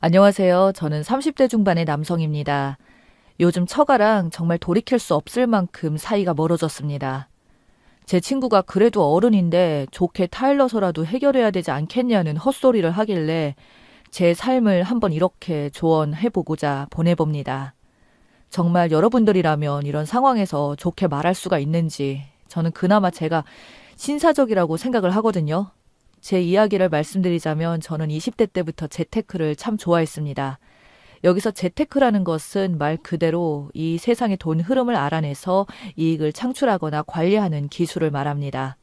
안녕하세요. 저는 30대 중반의 남성입니다. 요즘 처가랑 정말 돌이킬 수 없을 만큼 사이가 멀어졌습니다. 제 친구가 그래도 어른인데 좋게 타일러서라도 해결해야 되지 않겠냐는 헛소리를 하길래 제 삶을 한번 이렇게 조언해보고자 보내봅니다. 정말 여러분들이라면 이런 상황에서 좋게 말할 수가 있는지 저는 그나마 제가 신사적이라고 생각을 하거든요. 제 이야기를 말씀드리자면 저는 20대 때부터 재테크를 참 좋아했습니다. 여기서 재테크라는 것은 말 그대로 이 세상의 돈 흐름을 알아내서 이익을 창출하거나 관리하는 기술을 말합니다.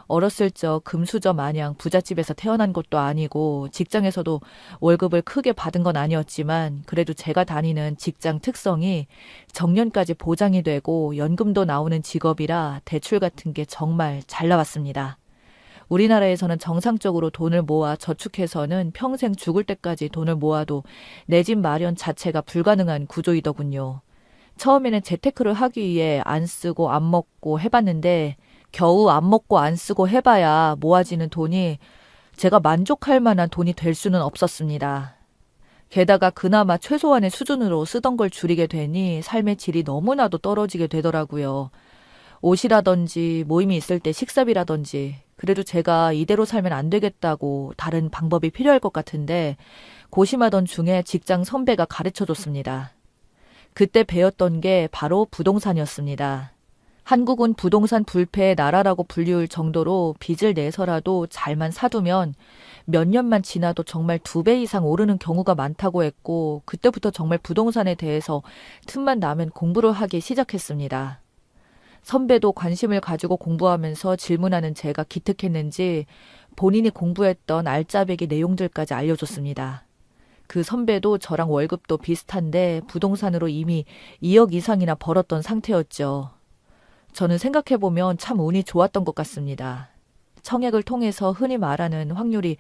어렸을 적 금수저 마냥 부잣집에서 태어난 것도 아니고 직장에서도 월급을 크게 받은 건 아니었지만 그래도 제가 다니는 직장 특성이 정년까지 보장이 되고 연금도 나오는 직업이라 대출 같은 게 정말 잘 나왔습니다. 우리나라에서는 정상적으로 돈을 모아 저축해서는 평생 죽을 때까지 돈을 모아도 내 집 마련 자체가 불가능한 구조이더군요. 처음에는 재테크를 하기 위해 안 쓰고 안 먹고 해봤는데 겨우 안 먹고 안 쓰고 해봐야 모아지는 돈이 제가 만족할 만한 돈이 될 수는 없었습니다. 게다가 그나마 최소한의 수준으로 쓰던 걸 줄이게 되니 삶의 질이 너무나도 떨어지게 되더라고요. 옷이라든지 모임이 있을 때 식사비라든지 그래도 제가 이대로 살면 안 되겠다고 다른 방법이 필요할 것 같은데 고심하던 중에 직장 선배가 가르쳐줬습니다. 그때 배웠던 게 바로 부동산이었습니다. 한국은 부동산 불패의 나라라고 불리울 정도로 빚을 내서라도 잘만 사두면 몇 년만 지나도 정말 2배 이상 오르는 경우가 많다고 했고 그때부터 정말 부동산에 대해서 틈만 나면 공부를 하기 시작했습니다. 선배도 관심을 가지고 공부하면서 질문하는 제가 기특했는지 본인이 공부했던 알짜배기 내용들까지 알려줬습니다. 그 선배도 저랑 월급도 비슷한데 부동산으로 이미 2억 이상이나 벌었던 상태였죠. 저는 생각해보면 참 운이 좋았던 것 같습니다. 청약을 통해서 흔히 말하는 확률이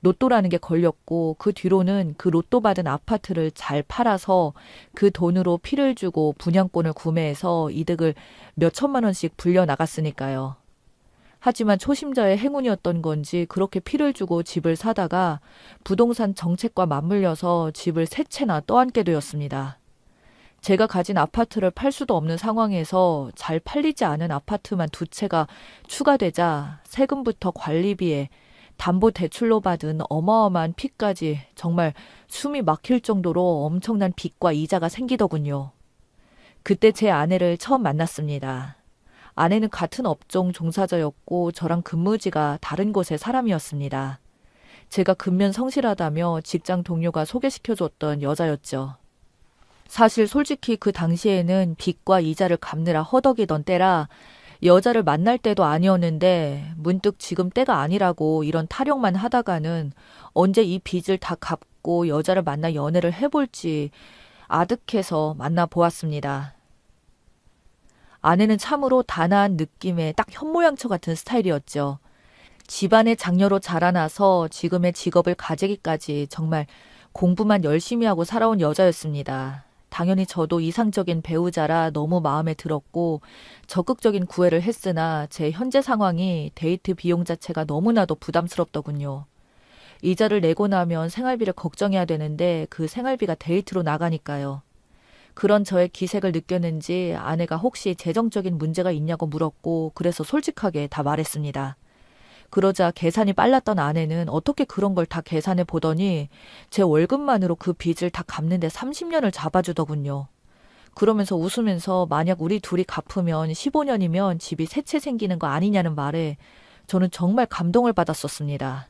로또라는 게 걸렸고 그 뒤로는 그 로또 받은 아파트를 잘 팔아서 그 돈으로 피를 주고 분양권을 구매해서 이득을 몇 천만 원씩 불려 나갔으니까요. 하지만 초심자의 행운이었던 건지 그렇게 피를 주고 집을 사다가 부동산 정책과 맞물려서 집을 3채나 떠안게 되었습니다. 제가 가진 아파트를 팔 수도 없는 상황에서 잘 팔리지 않은 아파트만 2채가 추가되자 세금부터 관리비에 담보대출로 받은 어마어마한 빚까지 정말 숨이 막힐 정도로 엄청난 빚과 이자가 생기더군요. 그때 제 아내를 처음 만났습니다. 아내는 같은 업종 종사자였고 저랑 근무지가 다른 곳의 사람이었습니다. 제가 근면 성실하다며 직장 동료가 소개시켜줬던 여자였죠. 사실 솔직히 그 당시에는 빚과 이자를 갚느라 허덕이던 때라 여자를 만날 때도 아니었는데 문득 지금 때가 아니라고 이런 타령만 하다가는 언제 이 빚을 다 갚고 여자를 만나 연애를 해볼지 아득해서 만나보았습니다. 아내는 참으로 단아한 느낌의 딱 현모양처 같은 스타일이었죠. 집안의 장녀로 자라나서 지금의 직업을 가지기까지 정말 공부만 열심히 하고 살아온 여자였습니다. 당연히 저도 이상적인 배우자라 너무 마음에 들었고 적극적인 구애를 했으나 제 현재 상황이 데이트 비용 자체가 너무나도 부담스럽더군요. 이자를 내고 나면 생활비를 걱정해야 되는데 그 생활비가 데이트로 나가니까요. 그런 저의 기색을 느꼈는지 아내가 혹시 재정적인 문제가 있냐고 물었고 그래서 솔직하게 다 말했습니다. 그러자 계산이 빨랐던 아내는 어떻게 그런 걸 다 계산해 보더니 제 월급만으로 그 빚을 다 갚는데 30년을 잡아주더군요. 그러면서 웃으면서 만약 우리 둘이 갚으면 15년이면 집이 3채 생기는 거 아니냐는 말에 저는 정말 감동을 받았었습니다.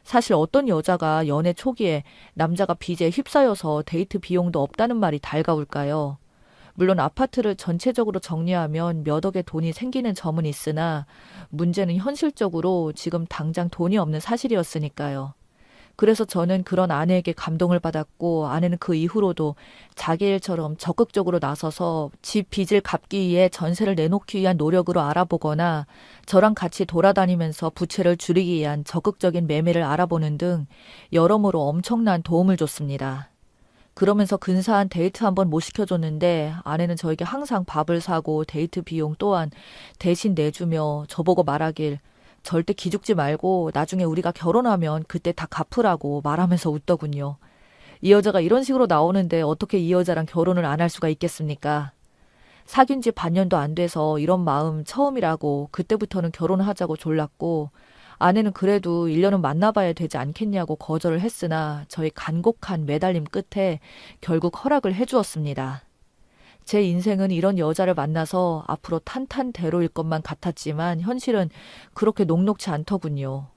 사실 어떤 여자가 연애 초기에 남자가 빚에 휩싸여서 데이트 비용도 없다는 말이 달가울까요? 물론 아파트를 전체적으로 정리하면 몇 억의 돈이 생기는 점은 있으나 문제는 현실적으로 지금 당장 돈이 없는 사실이었으니까요. 그래서 저는 그런 아내에게 감동을 받았고 아내는 그 이후로도 자기 일처럼 적극적으로 나서서 집 빚을 갚기 위해 전세를 내놓기 위한 노력으로 알아보거나 저랑 같이 돌아다니면서 부채를 줄이기 위한 적극적인 매매를 알아보는 등 여러모로 엄청난 도움을 줬습니다. 그러면서 근사한 데이트 한번 못 시켜줬는데 아내는 저에게 항상 밥을 사고 데이트 비용 또한 대신 내주며 저보고 말하길 절대 기죽지 말고 나중에 우리가 결혼하면 그때 다 갚으라고 말하면서 웃더군요. 이 여자가 이런 식으로 나오는데 어떻게 이 여자랑 결혼을 안 할 수가 있겠습니까? 사귄 지 반년도 안 돼서 이런 마음 처음이라고 그때부터는 결혼하자고 졸랐고 아내는 그래도 1년은 만나봐야 되지 않겠냐고 거절을 했으나 저희 간곡한 매달림 끝에 결국 허락을 해주었습니다. 제 인생은 이런 여자를 만나서 앞으로 탄탄대로일 것만 같았지만 현실은 그렇게 녹록지 않더군요.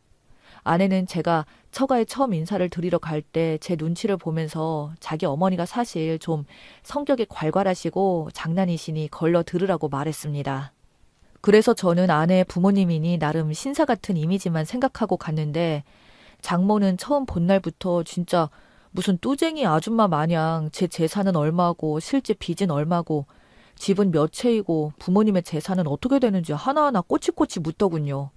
아내는 제가 처가에 처음 인사를 드리러 갈 때 제 눈치를 보면서 자기 어머니가 사실 좀 성격이 괄괄하시고 장난이시니 걸러 들으라고 말했습니다. 그래서 저는 아내의 부모님이니 나름 신사 같은 이미지만 생각하고 갔는데 장모는 처음 본 날부터 진짜 무슨 뚜쟁이 아줌마 마냥 제 재산은 얼마고 실제 빚은 얼마고 집은 몇 채이고 부모님의 재산은 어떻게 되는지 하나하나 꼬치꼬치 묻더군요.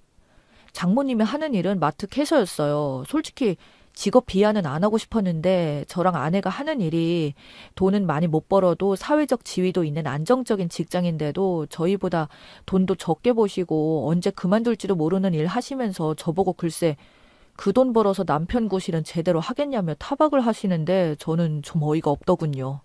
장모님이 하는 일은 마트 캐셔였어요. 솔직히 직업 비하는 안 하고 싶었는데 저랑 아내가 하는 일이 돈은 많이 못 벌어도 사회적 지위도 있는 안정적인 직장인데도 저희보다 돈도 적게 버시고 언제 그만둘지도 모르는 일 하시면서 저보고 글쎄 그 돈 벌어서 남편 구실은 제대로 하겠냐며 타박을 하시는데 저는 좀 어이가 없더군요.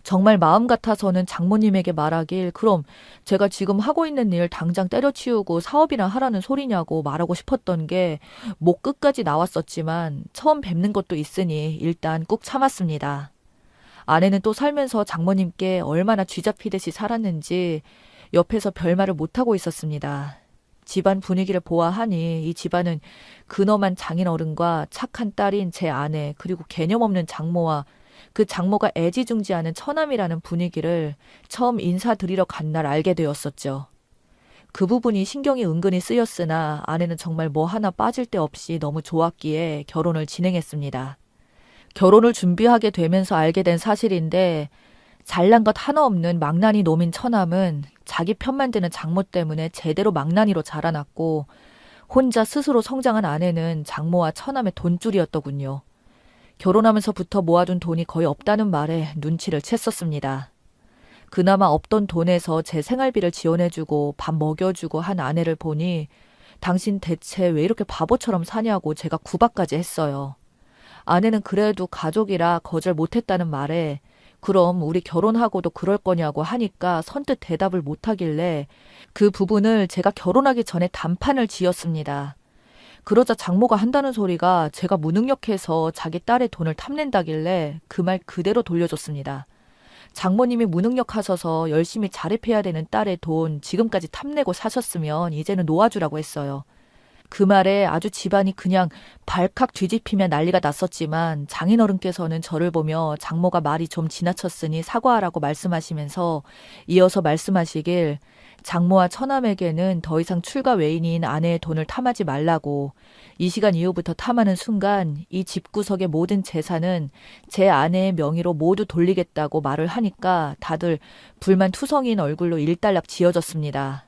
정말 마음 같아서는 장모님에게 말하길 그럼 제가 지금 하고 있는 일 당장 때려치우고 사업이나 하라는 소리냐고 말하고 싶었던 게 목 끝까지 나왔었지만 처음 뵙는 것도 있으니 일단 꾹 참았습니다. 아내는 또 살면서 장모님께 얼마나 쥐잡히듯이 살았는지 옆에서 별말을 못하고 있었습니다. 집안 분위기를 보아하니 이 집안은 근엄한 장인어른과 착한 딸인 제 아내 그리고 개념 없는 장모와 그 장모가 애지중지하는 처남이라는 분위기를 처음 인사드리러 간 날 알게 되었었죠. 그 부분이 신경이 은근히 쓰였으나 아내는 정말 뭐 하나 빠질 데 없이 너무 좋았기에 결혼을 진행했습니다. 결혼을 준비하게 되면서 알게 된 사실인데 잘난 것 하나 없는 망나니 놈인 처남은 자기 편만 드는 장모 때문에 제대로 망나니로 자라났고 혼자 스스로 성장한 아내는 장모와 처남의 돈줄이었더군요. 결혼하면서부터 모아둔 돈이 거의 없다는 말에 눈치를 챘었습니다. 그나마 없던 돈에서 제 생활비를 지원해주고 밥 먹여주고 한 아내를 보니 당신 대체 왜 이렇게 바보처럼 사냐고 제가 구박까지 했어요. 아내는 그래도 가족이라 거절 못했다는 말에 그럼 우리 결혼하고도 그럴 거냐고 하니까 선뜻 대답을 못하길래 그 부분을 제가 결혼하기 전에 단판을 지었습니다. 그러자 장모가 한다는 소리가 제가 무능력해서 자기 딸의 돈을 탐낸다길래 그 말 그대로 돌려줬습니다. 장모님이 무능력하셔서 열심히 자립해야 되는 딸의 돈 지금까지 탐내고 사셨으면 이제는 놓아주라고 했어요. 그 말에 아주 집안이 그냥 발칵 뒤집히며 난리가 났었지만 장인어른께서는 저를 보며 장모가 말이 좀 지나쳤으니 사과하라고 말씀하시면서 이어서 말씀하시길 장모와 처남에게는 더 이상 출가 외인인 아내의 돈을 탐하지 말라고 이 시간 이후부터 탐하는 순간 이 집구석의 모든 재산은 제 아내의 명의로 모두 돌리겠다고 말을 하니까 다들 불만투성이인 얼굴로 일단락 지어졌습니다.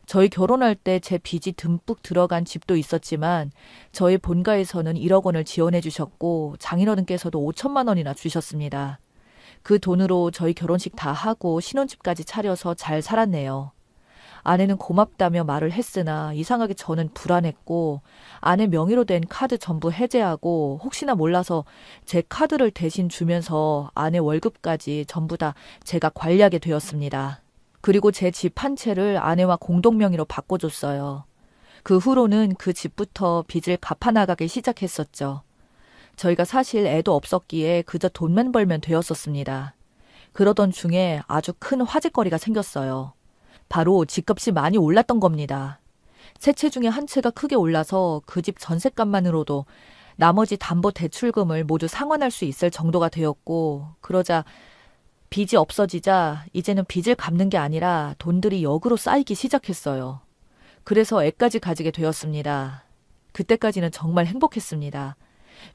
저희 결혼할 때 제 빚이 듬뿍 들어간 집도 있었지만 저희 본가에서는 1억 원을 지원해 주셨고 장인어른께서도 5천만 원이나 주셨습니다. 그 돈으로 저희 결혼식 다 하고 신혼집까지 차려서 잘 살았네요. 아내는 고맙다며 말을 했으나 이상하게 저는 불안했고 아내 명의로 된 카드 전부 해제하고 혹시나 몰라서 제 카드를 대신 주면서 아내 월급까지 전부 다 제가 관리하게 되었습니다. 그리고 제 집 한 채를 아내와 공동명의로 바꿔줬어요. 그 후로는 그 집부터 빚을 갚아나가기 시작했었죠. 저희가 사실 애도 없었기에 그저 돈만 벌면 되었었습니다. 그러던 중에 아주 큰 화제거리가 생겼어요. 바로 집값이 많이 올랐던 겁니다. 세 채 중에 한 채가 크게 올라서 그 집 전셋값만으로도 나머지 담보대출금을 모두 상환할 수 있을 정도가 되었고 그러자 빚이 없어지자 이제는 빚을 갚는 게 아니라 돈들이 역으로 쌓이기 시작했어요. 그래서 애까지 가지게 되었습니다. 그때까지는 정말 행복했습니다.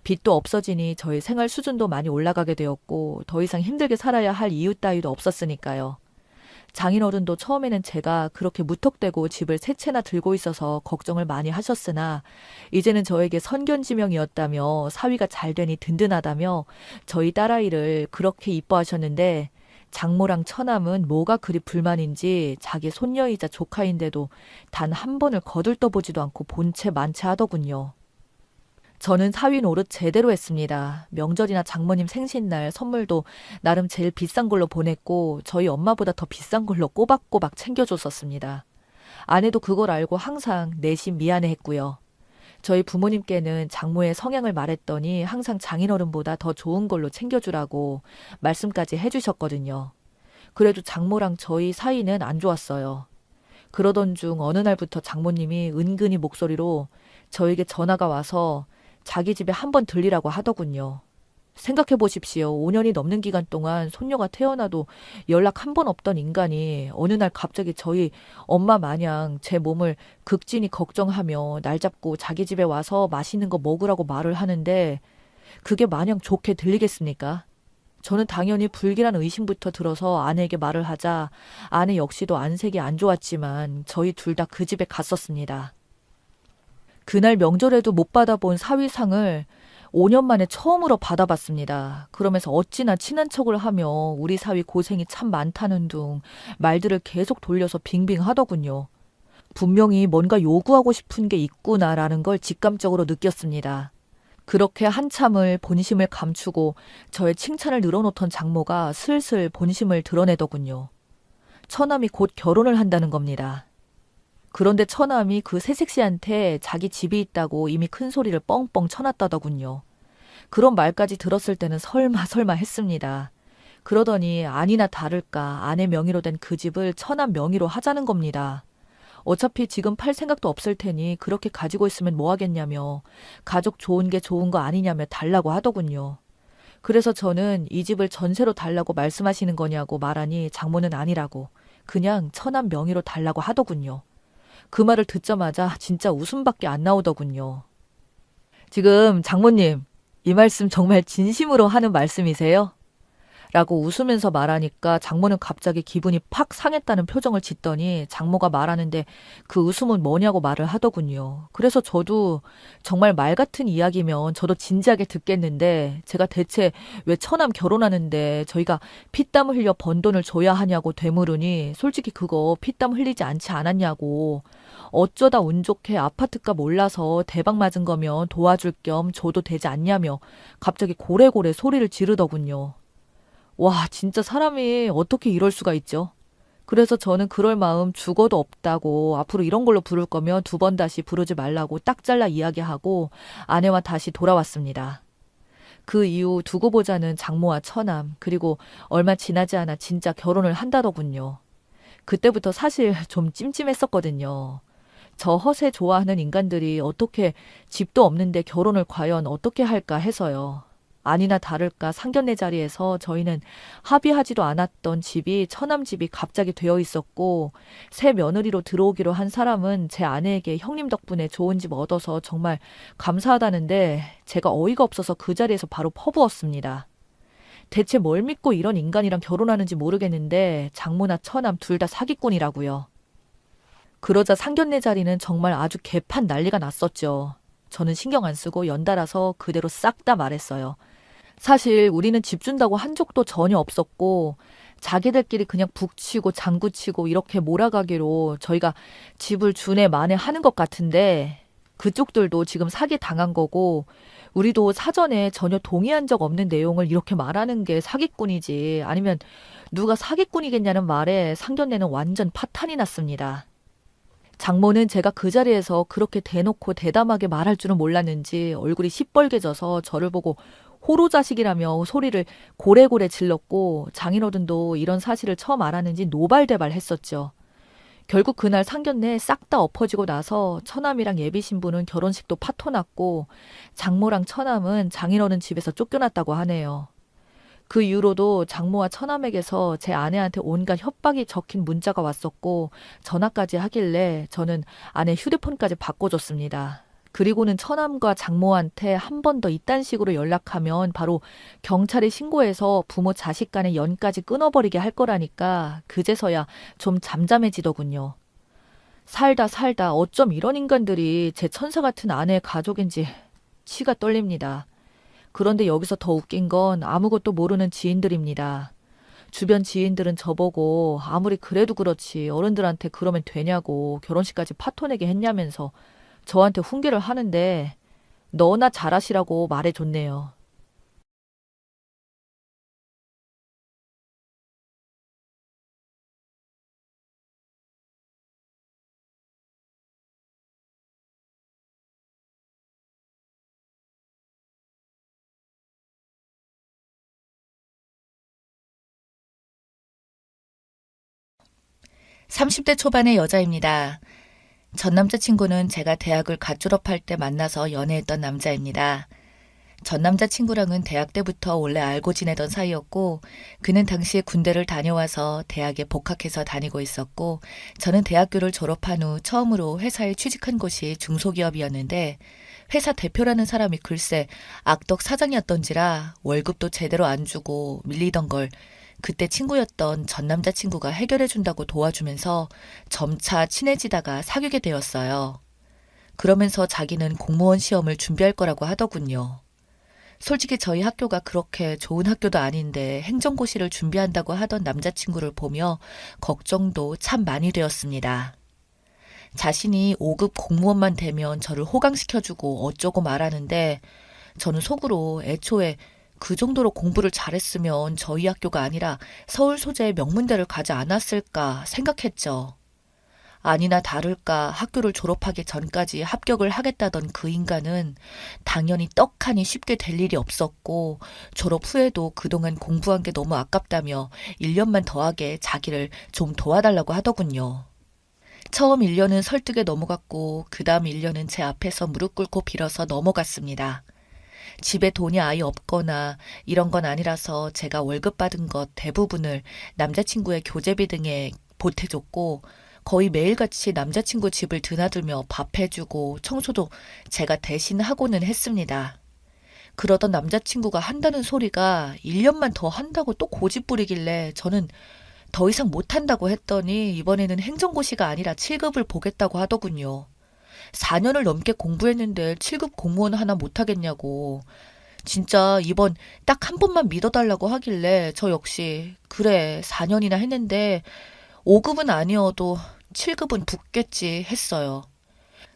빚도 없어지니 저희 생활 수준도 많이 올라가게 되었고 더 이상 힘들게 살아야 할 이유 따위도 없었으니까요. 장인어른도 처음에는 제가 그렇게 무턱대고 집을 세 채나 들고 있어서 걱정을 많이 하셨으나 이제는 저에게 선견지명이었다며 사위가 잘 되니 든든하다며 저희 딸아이를 그렇게 이뻐하셨는데 장모랑 처남은 뭐가 그리 불만인지 자기 손녀이자 조카인데도 단 한 번을 거들떠보지도 않고 본체 만체 하더군요. 저는 사위 노릇 제대로 했습니다. 명절이나 장모님 생신날 선물도 나름 제일 비싼 걸로 보냈고 저희 엄마보다 더 비싼 걸로 꼬박꼬박 챙겨줬었습니다. 아내도 그걸 알고 항상 내심 미안해했고요. 저희 부모님께는 장모의 성향을 말했더니 항상 장인어른보다 더 좋은 걸로 챙겨주라고 말씀까지 해주셨거든요. 그래도 장모랑 저희 사이는 안 좋았어요. 그러던 중 어느 날부터 장모님이 은근히 목소리로 저에게 전화가 와서 자기 집에 한번 들리라고 하더군요. 생각해 보십시오. 5년이 넘는 기간 동안 손녀가 태어나도 연락 한 번 없던 인간이 어느 날 갑자기 저희 엄마 마냥 제 몸을 극진히 걱정하며 날 잡고 자기 집에 와서 맛있는 거 먹으라고 말을 하는데 그게 마냥 좋게 들리겠습니까? 저는 당연히 불길한 의심부터 들어서 아내에게 말을 하자 아내 역시도 안색이 안 좋았지만 저희 둘 다 그 집에 갔었습니다. 그날 명절에도 못 받아본 사위상을 5년 만에 처음으로 받아봤습니다. 그러면서 어찌나 친한 척을 하며 우리 사위 고생이 참 많다는 둥 말들을 계속 돌려서 빙빙 하더군요. 분명히 뭔가 요구하고 싶은 게 있구나라는 걸 직감적으로 느꼈습니다. 그렇게 한참을 본심을 감추고 저의 칭찬을 늘어놓던 장모가 슬슬 본심을 드러내더군요. 처남이 곧 결혼을 한다는 겁니다. 그런데 처남이 그 새색 씨한테 자기 집이 있다고 이미 큰 소리를 뻥뻥 쳐놨다더군요. 그런 말까지 들었을 때는 설마 했습니다. 그러더니 아니나 다를까 아내 명의로 된 그 집을 처남 명의로 하자는 겁니다. 어차피 지금 팔 생각도 없을 테니 그렇게 가지고 있으면 뭐 하겠냐며 가족 좋은 게 좋은 거 아니냐며 달라고 하더군요. 그래서 저는 이 집을 전세로 달라고 말씀하시는 거냐고 말하니 장모는 아니라고 그냥 처남 명의로 달라고 하더군요. 그 말을 듣자마자 진짜 웃음밖에 안 나오더군요. 지금 장모님, 이 말씀 정말 진심으로 하는 말씀이세요? 라고 웃으면서 말하니까 장모는 갑자기 기분이 팍 상했다는 표정을 짓더니 장모가 말하는데 그 웃음은 뭐냐고 말을 하더군요. 그래서 저도 정말 말 같은 이야기면 저도 진지하게 듣겠는데 제가 대체 왜 처남 결혼하는데 저희가 피땀 흘려 번 돈을 줘야 하냐고 되물으니 솔직히 그거 피땀 흘리지 않지 않았냐고 어쩌다 운 좋게 아파트값 올라서 대박 맞은 거면 도와줄 겸 줘도 되지 않냐며 갑자기 고래고래 소리를 지르더군요. 와, 진짜 사람이 어떻게 이럴 수가 있죠? 그래서 저는 그럴 마음 죽어도 없다고 앞으로 이런 걸로 부를 거면 두 번 다시 부르지 말라고 딱 잘라 이야기하고 아내와 다시 돌아왔습니다. 그 이후 두고 보자는 장모와 처남 그리고 얼마 지나지 않아 진짜 결혼을 한다더군요. 그때부터 사실 좀 찜찜했었거든요. 저 허세 좋아하는 인간들이 어떻게 집도 없는데 결혼을 과연 어떻게 할까 해서요. 아니나 다를까 상견례 자리에서 저희는 합의하지도 않았던 집이 처남 집이 갑자기 되어 있었고 새 며느리로 들어오기로 한 사람은 제 아내에게 형님 덕분에 좋은 집 얻어서 정말 감사하다는데 제가 어이가 없어서 그 자리에서 바로 퍼부었습니다. 대체 뭘 믿고 이런 인간이랑 결혼하는지 모르겠는데 장모나 처남 둘 다 사기꾼이라고요. 그러자 상견례 자리는 정말 아주 개판 난리가 났었죠. 저는 신경 안 쓰고 연달아서 그대로 싹 다 말했어요. 사실 우리는 집 준다고 한 적도 전혀 없었고 자기들끼리 그냥 북치고 장구치고 이렇게 몰아가기로 저희가 집을 준에 만에 하는 것 같은데 그쪽들도 지금 사기 당한 거고 우리도 사전에 전혀 동의한 적 없는 내용을 이렇게 말하는 게 사기꾼이지 아니면 누가 사기꾼이겠냐는 말에 상견례는 완전 파탄이 났습니다. 장모는 제가 그 자리에서 그렇게 대놓고 대담하게 말할 줄은 몰랐는지 얼굴이 시뻘개져서 저를 보고 호로자식이라며 소리를 고래고래 질렀고 장인어른도 이런 사실을 처음 알았는지 노발대발했었죠. 결국 그날 상견례 싹 다 엎어지고 나서 처남이랑 예비 신부는 결혼식도 파토났고 장모랑 처남은 장인어른 집에서 쫓겨났다고 하네요. 그 이후로도 장모와 처남에게서 제 아내한테 온갖 협박이 적힌 문자가 왔었고 전화까지 하길래 저는 아내 휴대폰까지 바꿔줬습니다. 그리고는 처남과 장모한테 한 번 더 이딴 식으로 연락하면 바로 경찰에 신고해서 부모 자식 간의 연까지 끊어버리게 할 거라니까 그제서야 좀 잠잠해지더군요. 살다 어쩜 이런 인간들이 제 천사 같은 아내의 가족인지 치가 떨립니다. 그런데 여기서 더 웃긴 건 아무것도 모르는 지인들입니다. 주변 지인들은 저보고 아무리 그래도 그렇지 어른들한테 그러면 되냐고 결혼식까지 파토내게 했냐면서 저한테 훈계를 하는데 너나 잘하시라고 말해줬네요. (30대) 초반의 여자입니다. 전 남자친구는 제가 대학을 갓 졸업할 때 만나서 연애했던 남자입니다. 전 남자친구랑은 대학 때부터 원래 알고 지내던 사이였고, 그는 당시에 군대를 다녀와서 대학에 복학해서 다니고 있었고, 저는 대학교를 졸업한 후 처음으로 회사에 취직한 곳이 중소기업이었는데, 회사 대표라는 사람이 글쎄 악덕 사장이었던지라 월급도 제대로 안 주고 밀리던 걸 그때 친구였던 전 남자친구가 해결해준다고 도와주면서 점차 친해지다가 사귀게 되었어요. 그러면서 자기는 공무원 시험을 준비할 거라고 하더군요. 솔직히 저희 학교가 그렇게 좋은 학교도 아닌데 행정고시를 준비한다고 하던 남자친구를 보며 걱정도 참 많이 되었습니다. 자신이 5급 공무원만 되면 저를 호강시켜주고 어쩌고 말하는데 저는 속으로 애초에 그 정도로 공부를 잘했으면 저희 학교가 아니라 서울 소재의 명문대를 가지 않았을까 생각했죠. 아니나 다를까 학교를 졸업하기 전까지 합격을 하겠다던 그 인간은 당연히 떡하니 쉽게 될 일이 없었고 졸업 후에도 그동안 공부한 게 너무 아깝다며 1년만 더하게 자기를 좀 도와달라고 하더군요. 처음 1년은 설득에 넘어갔고 그 다음 1년은 제 앞에서 무릎 꿇고 빌어서 넘어갔습니다. 집에 돈이 아예 없거나 이런 건 아니라서 제가 월급 받은 것 대부분을 남자친구의 교재비 등에 보태줬고 거의 매일같이 남자친구 집을 드나들며 밥 해주고 청소도 제가 대신 하고는 했습니다. 그러던 남자친구가 한다는 소리가 1년만 더 한다고 또 고집 부리길래 저는 더 이상 못한다고 했더니 이번에는 행정고시가 아니라 7급을 보겠다고 하더군요. 4년을 넘게 공부했는데 7급 공무원 하나 못하겠냐고. 진짜 이번 딱 한 번만 믿어달라고 하길래 저 역시 그래 4년이나 했는데 5급은 아니어도 7급은 붙겠지 했어요.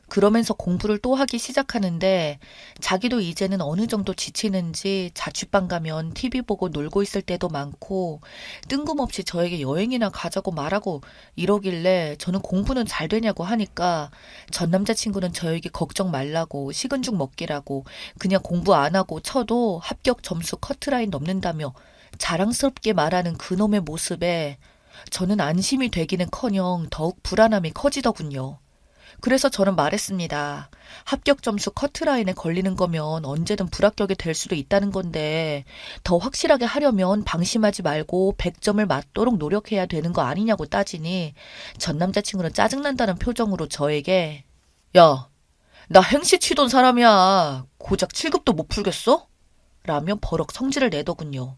그러면서 공부를 또 하기 시작하는데 자기도 이제는 어느 정도 지치는지 자취방 가면 TV 보고 놀고 있을 때도 많고 뜬금없이 저에게 여행이나 가자고 말하고 이러길래 저는 공부는 잘 되냐고 하니까 전 남자친구는 저에게 걱정 말라고 식은 죽 먹기라고 그냥 공부 안 하고 쳐도 합격 점수 커트라인 넘는다며 자랑스럽게 말하는 그놈의 모습에 저는 안심이 되기는커녕 더욱 불안함이 커지더군요. 그래서 저는 말했습니다. 합격 점수 커트라인에 걸리는 거면 언제든 불합격이 될 수도 있다는 건데 더 확실하게 하려면 방심하지 말고 100점을 맞도록 노력해야 되는 거 아니냐고 따지니 전 남자친구는 짜증난다는 표정으로 저에게 야, 나 행시 치던 사람이야. 고작 7급도 못 풀겠어? 라며 버럭 성질을 내더군요.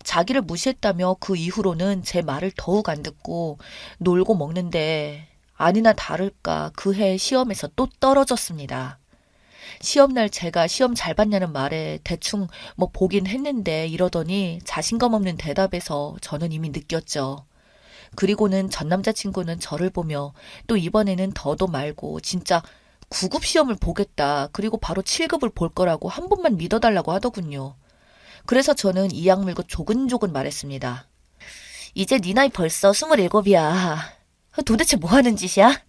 자기를 무시했다며 그 이후로는 제 말을 더욱 안 듣고 놀고 먹는데 아니나 다를까 그 해 시험에서 또 떨어졌습니다. 시험날 제가 시험 잘 봤냐는 말에 대충 뭐 보긴 했는데 이러더니 자신감 없는 대답에서 저는 이미 느꼈죠. 그리고는 전 남자친구는 저를 보며 또 이번에는 더도 말고 진짜 9급 시험을 보겠다. 그리고 바로 7급을 볼 거라고 한 번만 믿어달라고 하더군요. 그래서 저는 이악 물고 조근조근 말했습니다. 이제 네 나이 벌써 27이야. 도대체 뭐 하는 짓이야?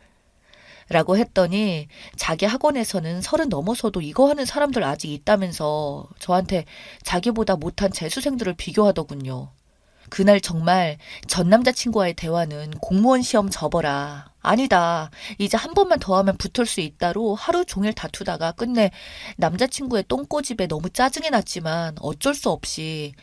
라고 했더니 자기 학원에서는 30 넘어서도 이거 하는 사람들 아직 있다면서 저한테 자기보다 못한 재수생들을 비교하더군요. 그날 정말 전 남자친구와의 대화는 공무원 시험 접어라. 아니다. 이제 한 번만 더 하면 붙을 수 있다로 하루 종일 다투다가 끝내 남자친구의 똥꼬집에 너무 짜증이 났지만 어쩔 수 없이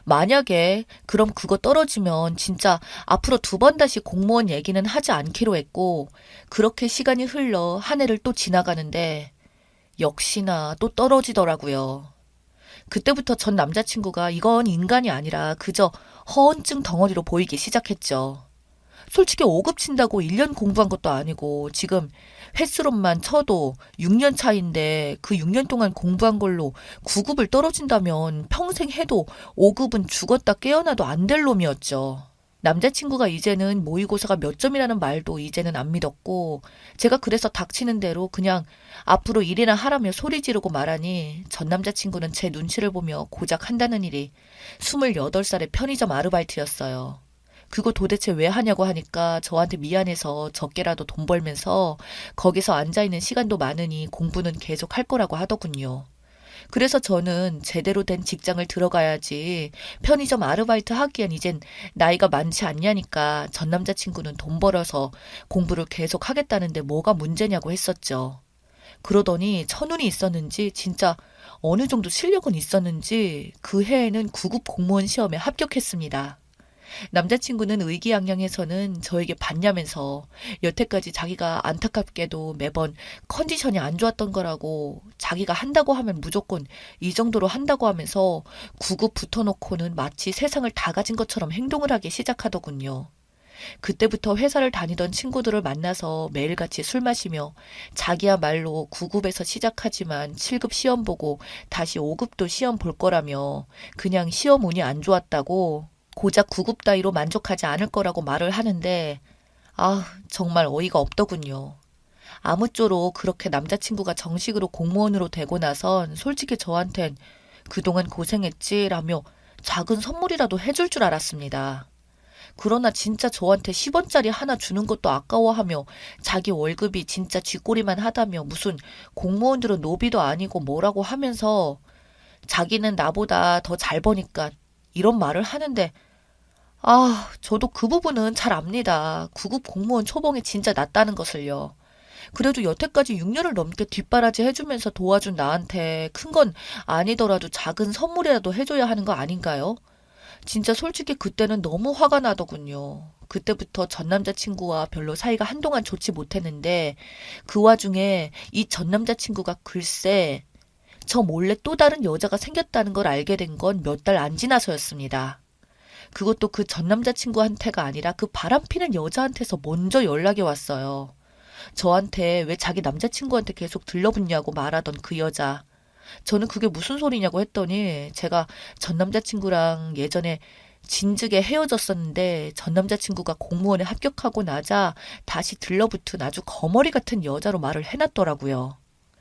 만약에 그럼 그거 떨어지면 진짜 앞으로 2번 다시 공무원 얘기는 하지 않기로 했고 그렇게 시간이 흘러 한 해를 또 지나가는데 역시나 또 떨어지더라고요. 그때부터 전 남자친구가 이건 인간이 아니라 그저 허언증 덩어리로 보이기 시작했죠. 솔직히 5급 친다고 1년 공부한 것도 아니고 지금 횟수로만 쳐도 6년 차인데 그 6년 동안 공부한 걸로 9급을 떨어진다면 평생 해도 5급은 죽었다 깨어나도 안 될 놈이었죠. 남자친구가 이제는 모의고사가 몇 점이라는 말도 이제는 안 믿었고, 제가 그래서 닥치는 대로 그냥 앞으로 일이나 하라며 소리 지르고 말하니 전 남자친구는 제 눈치를 보며 고작 한다는 일이 28살의 편의점 아르바이트였어요. 그거 도대체 왜 하냐고 하니까 저한테 미안해서 적게라도 돈 벌면서 거기서 앉아있는 시간도 많으니 공부는 계속 할 거라고 하더군요. 그래서 저는 제대로 된 직장을 들어가야지 편의점 아르바이트 하기엔 이젠 나이가 많지 않냐니까 전 남자친구는 돈 벌어서 공부를 계속 하겠다는데 뭐가 문제냐고 했었죠. 그러더니 천운이 있었는지 진짜 어느 정도 실력은 있었는지 그 해에는 9급 공무원 시험에 합격했습니다. 남자친구는 의기양양해서는 저에게 받냐면서 여태까지 자기가 안타깝게도 매번 컨디션이 안 좋았던 거라고 자기가 한다고 하면 무조건 이 정도로 한다고 하면서 구급 붙어놓고는 마치 세상을 다 가진 것처럼 행동을 하기 시작하더군요. 그때부터 회사를 다니던 친구들을 만나서 매일같이 술 마시며 자기야말로 9급에서 시작하지만 7급 시험 보고 다시 5급도 시험 볼 거라며 그냥 시험 운이 안 좋았다고 고작 9급 따위로 만족하지 않을 거라고 말을 하는데 정말 어이가 없더군요. 아무쪼록 그렇게 남자친구가 정식으로 공무원으로 되고 나선 솔직히 저한텐 그동안 고생했지라며 작은 선물이라도 해줄 줄 알았습니다. 그러나 진짜 저한테 10원짜리 하나 주는 것도 아까워하며 자기 월급이 진짜 쥐꼬리만 하다며 무슨 공무원들은 노비도 아니고 뭐라고 하면서 자기는 나보다 더 잘 버니까 이런 말을 하는데 저도 그 부분은 잘 압니다. 9급 공무원 초봉이 진짜 낮다는 것을요. 그래도 여태까지 6년을 넘게 뒷바라지 해주면서 도와준 나한테 큰 건 아니더라도 작은 선물이라도 해줘야 하는 거 아닌가요? 진짜 솔직히 그때는 너무 화가 나더군요. 그때부터 전 남자친구와 별로 사이가 한동안 좋지 못했는데 그 와중에 이 전 남자친구가 글쎄 저 몰래 또 다른 여자가 생겼다는 걸 알게 된 건 몇 달 안 지나서였습니다. 그것도 그 전 남자친구한테가 아니라 그 바람피는 여자한테서 먼저 연락이 왔어요. 저한테 왜 자기 남자친구한테 계속 들러붙냐고 말하던 그 여자. 저는 그게 무슨 소리냐고 했더니 제가 전 남자친구랑 예전에 진즉에 헤어졌었는데 전 남자친구가 공무원에 합격하고 나자 다시 들러붙은 아주 거머리 같은 여자로 말을 해놨더라고요.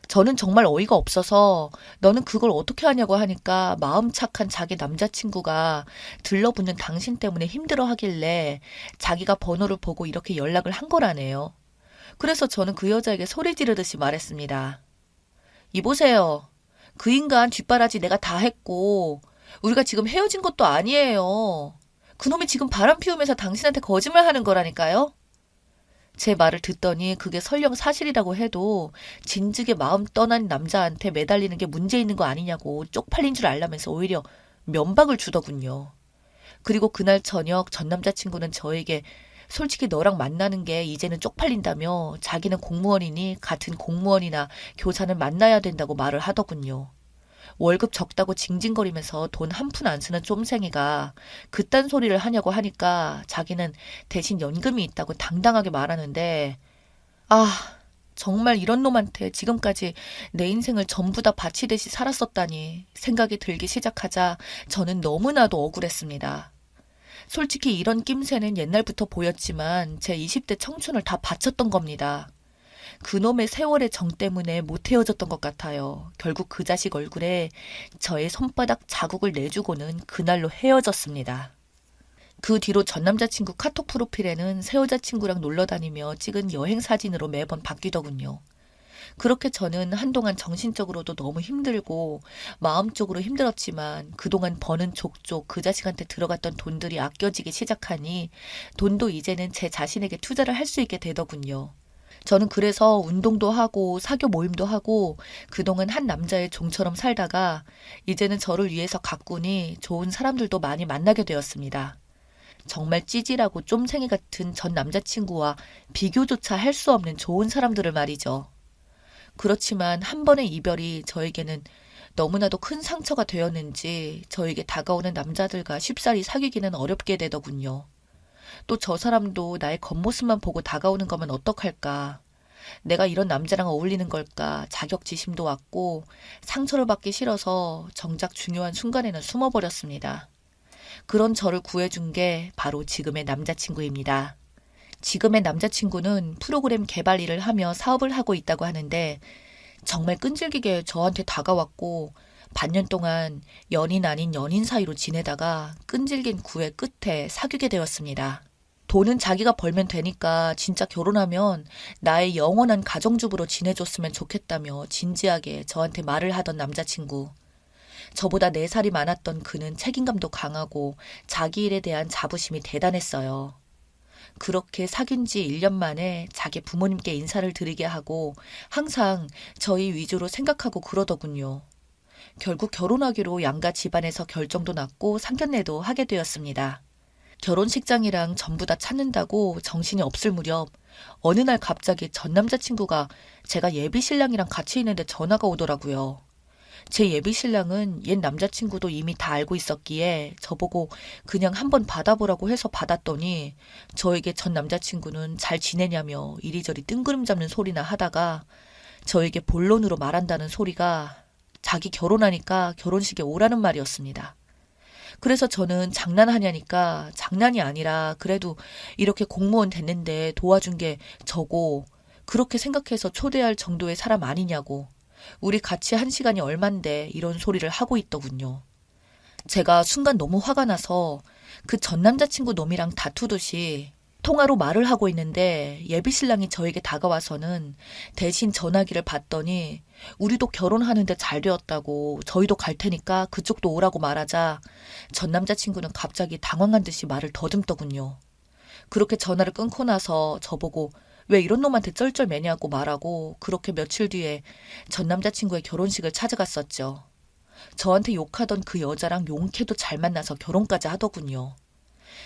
저는 정말 어이가 없어서 너는 그걸 어떻게 하냐고 하니까 마음 착한 자기 남자친구가 들러붙는 당신 때문에 힘들어 하길래 자기가 번호를 보고 이렇게 연락을 한 거라네요. 그래서 저는 그 여자에게 소리 지르듯이 말했습니다. 이보세요. 그 인간 뒷바라지 내가 다 했고 우리가 지금 헤어진 것도 아니에요. 그놈이 지금 바람 피우면서 당신한테 거짓말하는 거라니까요. 제 말을 듣더니 그게 설령 사실이라고 해도 진즉에 마음 떠난 남자한테 매달리는 게 문제 있는 거 아니냐고 쪽팔린 줄 알라면서 오히려 면박을 주더군요. 그리고 그날 저녁 전 남자친구는 저에게 솔직히 너랑 만나는 게 이제는 쪽팔린다며 자기는 공무원이니 같은 공무원이나 교사는 만나야 된다고 말을 하더군요. 월급 적다고 징징거리면서 돈 한 푼 안 쓰는 쫌생이가 그딴 소리를 하냐고 하니까 자기는 대신 연금이 있다고 당당하게 말하는데 정말 이런 놈한테 지금까지 내 인생을 전부 다 바치듯이 살았었다니 생각이 들기 시작하자 저는 너무나도 억울했습니다. 솔직히 이런 낌새는 옛날부터 보였지만 제 20대 청춘을 다 바쳤던 겁니다. 그놈의 세월의 정 때문에 못 헤어졌던 것 같아요. 결국 그 자식 얼굴에 저의 손바닥 자국을 내주고는 그날로 헤어졌습니다. 그 뒤로 전 남자친구 카톡 프로필에는 새 여자친구랑 놀러 다니며 찍은 여행 사진으로 매번 바뀌더군요. 그렇게 저는 한동안 정신적으로도 너무 힘들고 마음적으로 힘들었지만 그동안 버는 족족 그 자식한테 들어갔던 돈들이 아껴지기 시작하니 돈도 이제는 제 자신에게 투자를 할 수 있게 되더군요. 저는 그래서 운동도 하고 사교 모임도 하고 그동안 한 남자의 종처럼 살다가 이제는 저를 위해서 가꾸니 좋은 사람들도 많이 만나게 되었습니다. 정말 찌질하고 쫌생이 같은 전 남자친구와 비교조차 할 수 없는 좋은 사람들을 말이죠. 그렇지만 한 번의 이별이 저에게는 너무나도 큰 상처가 되었는지 저에게 다가오는 남자들과 쉽사리 사귀기는 어렵게 되더군요. 또 저 사람도 나의 겉모습만 보고 다가오는 거면 어떡할까. 내가 이런 남자랑 어울리는 걸까 자격지심도 왔고 상처를 받기 싫어서 정작 중요한 순간에는 숨어버렸습니다. 그런 저를 구해준 게 바로 지금의 남자친구입니다. 지금의 남자친구는 프로그램 개발 일을 하며 사업을 하고 있다고 하는데 정말 끈질기게 저한테 다가왔고 반년 동안 연인 아닌 연인 사이로 지내다가 끈질긴 구애 끝에 사귀게 되었습니다. 돈은 자기가 벌면 되니까 진짜 결혼하면 나의 영원한 가정주부로 지내줬으면 좋겠다며 진지하게 저한테 말을 하던 남자친구. 저보다 4살이 많았던 그는 책임감도 강하고 자기 일에 대한 자부심이 대단했어요. 그렇게 사귄 지 1년 만에 자기 부모님께 인사를 드리게 하고 항상 저희 위주로 생각하고 그러더군요. 결국 결혼하기로 양가 집안에서 결정도 났고 상견례도 하게 되었습니다. 결혼식장이랑 전부 다 찾는다고 정신이 없을 무렵 어느 날 갑자기 전 남자친구가 제가 예비신랑이랑 같이 있는데 전화가 오더라고요. 제 예비신랑은 옛 남자친구도 이미 다 알고 있었기에 저보고 그냥 한번 받아보라고 해서 받았더니 저에게 전 남자친구는 잘 지내냐며 이리저리 뜬구름 잡는 소리나 하다가 저에게 본론으로 말한다는 소리가 자기 결혼하니까 결혼식에 오라는 말이었습니다. 그래서 저는 장난하냐니까 장난이 아니라 그래도 이렇게 공무원 됐는데 도와준 게 저고 그렇게 생각해서 초대할 정도의 사람 아니냐고 우리 같이 한 시간이 얼만데 이런 소리를 하고 있더군요. 제가 순간 너무 화가 나서 그 전 남자친구 놈이랑 다투듯이 통화로 말을 하고 있는데 예비신랑이 저에게 다가와서는 대신 전화기를 받더니 우리도 결혼하는데 잘 되었다고 저희도 갈 테니까 그쪽도 오라고 말하자 전 남자친구는 갑자기 당황한 듯이 말을 더듬더군요. 그렇게 전화를 끊고 나서 저보고 왜 이런 놈한테 쩔쩔매냐고 말하고 그렇게 며칠 뒤에 전 남자친구의 결혼식을 찾아갔었죠. 저한테 욕하던 그 여자랑 용케도 잘 만나서 결혼까지 하더군요.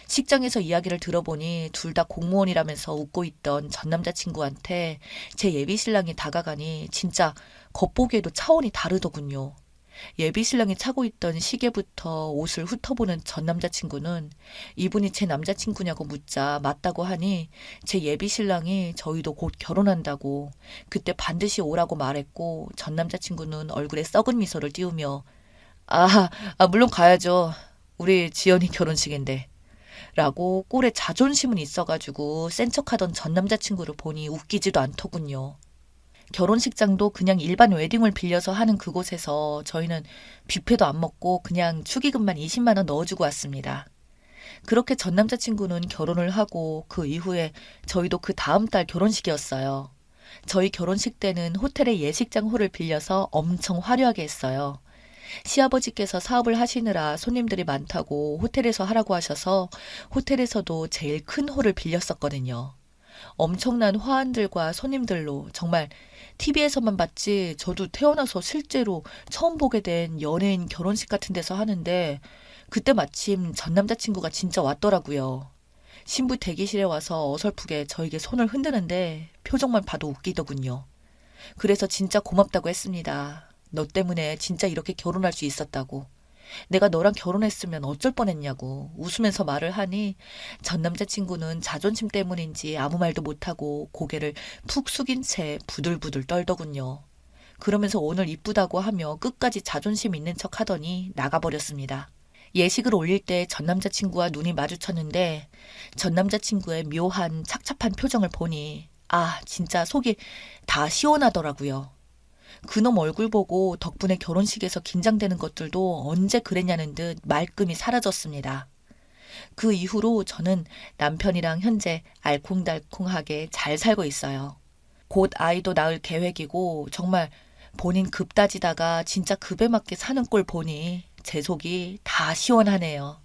식장에서 이야기를 들어보니 둘 다 공무원이라면서 웃고 있던 전 남자친구한테 제 예비신랑이 다가가니 진짜 겉보기에도 차원이 다르더군요. 예비신랑이 차고 있던 시계부터 옷을 훑어보는 전 남자친구는 이분이 제 남자친구냐고 묻자 맞다고 하니 제 예비신랑이 저희도 곧 결혼한다고 그때 반드시 오라고 말했고 전 남자친구는 얼굴에 썩은 미소를 띄우며 물론 가야죠. 우리 지연이 결혼식인데. 라고 꼴에 자존심은 있어가지고 센 척하던 전 남자친구를 보니 웃기지도 않더군요. 결혼식장도 그냥 일반 웨딩홀 빌려서 하는 그곳에서 저희는 뷔페도 안 먹고 그냥 축의금만 20만 원 넣어주고 왔습니다. 그렇게 전 남자친구는 결혼을 하고 그 이후에 저희도 그 다음 달 결혼식이었어요. 저희 결혼식 때는 호텔의 예식장 홀을 빌려서 엄청 화려하게 했어요. 시아버지께서 사업을 하시느라 손님들이 많다고 호텔에서 하라고 하셔서 호텔에서도 제일 큰 홀을 빌렸었거든요. 엄청난 화환들과 손님들로 정말 TV에서만 봤지 저도 태어나서 실제로 처음 보게 된 연예인 결혼식 같은 데서 하는데 그때 마침 전 남자친구가 진짜 왔더라고요. 신부 대기실에 와서 어설프게 저에게 손을 흔드는데 표정만 봐도 웃기더군요. 그래서 진짜 고맙다고 했습니다. 너 때문에 진짜 이렇게 결혼할 수 있었다고. 내가 너랑 결혼했으면 어쩔 뻔했냐고 웃으면서 말을 하니 전 남자친구는 자존심 때문인지 아무 말도 못하고 고개를 푹 숙인 채 부들부들 떨더군요. 그러면서 오늘 이쁘다고 하며 끝까지 자존심 있는 척 하더니 나가버렸습니다. 예식을 올릴 때 전 남자친구와 눈이 마주쳤는데 전 남자친구의 묘한 착잡한 표정을 보니 진짜 속이 다 시원하더라고요. 그놈 얼굴 보고 덕분에 결혼식에서 긴장되는 것들도 언제 그랬냐는 듯 말끔히 사라졌습니다. 그 이후로 저는 남편이랑 현재 알콩달콩하게 잘 살고 있어요. 곧 아이도 낳을 계획이고 정말 본인 급 따지다가 진짜 급에 맞게 사는 꼴 보니 제 속이 다 시원하네요.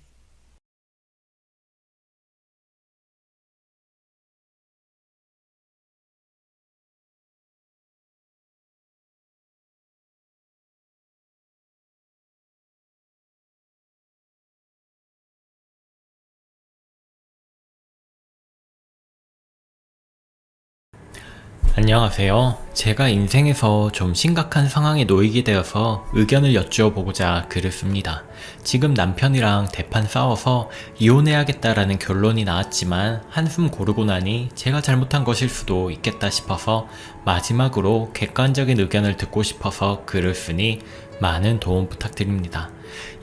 안녕하세요. 제가 인생에서 좀 심각한 상황에 놓이게 되어서 의견을 여쭈어보고자 글을 씁니다. 지금 남편이랑 대판 싸워서 이혼해야겠다라는 결론이 나왔지만 한숨 고르고 나니 제가 잘못한 것일 수도 있겠다 싶어서 마지막으로 객관적인 의견을 듣고 싶어서 글을 쓰니 많은 도움 부탁드립니다.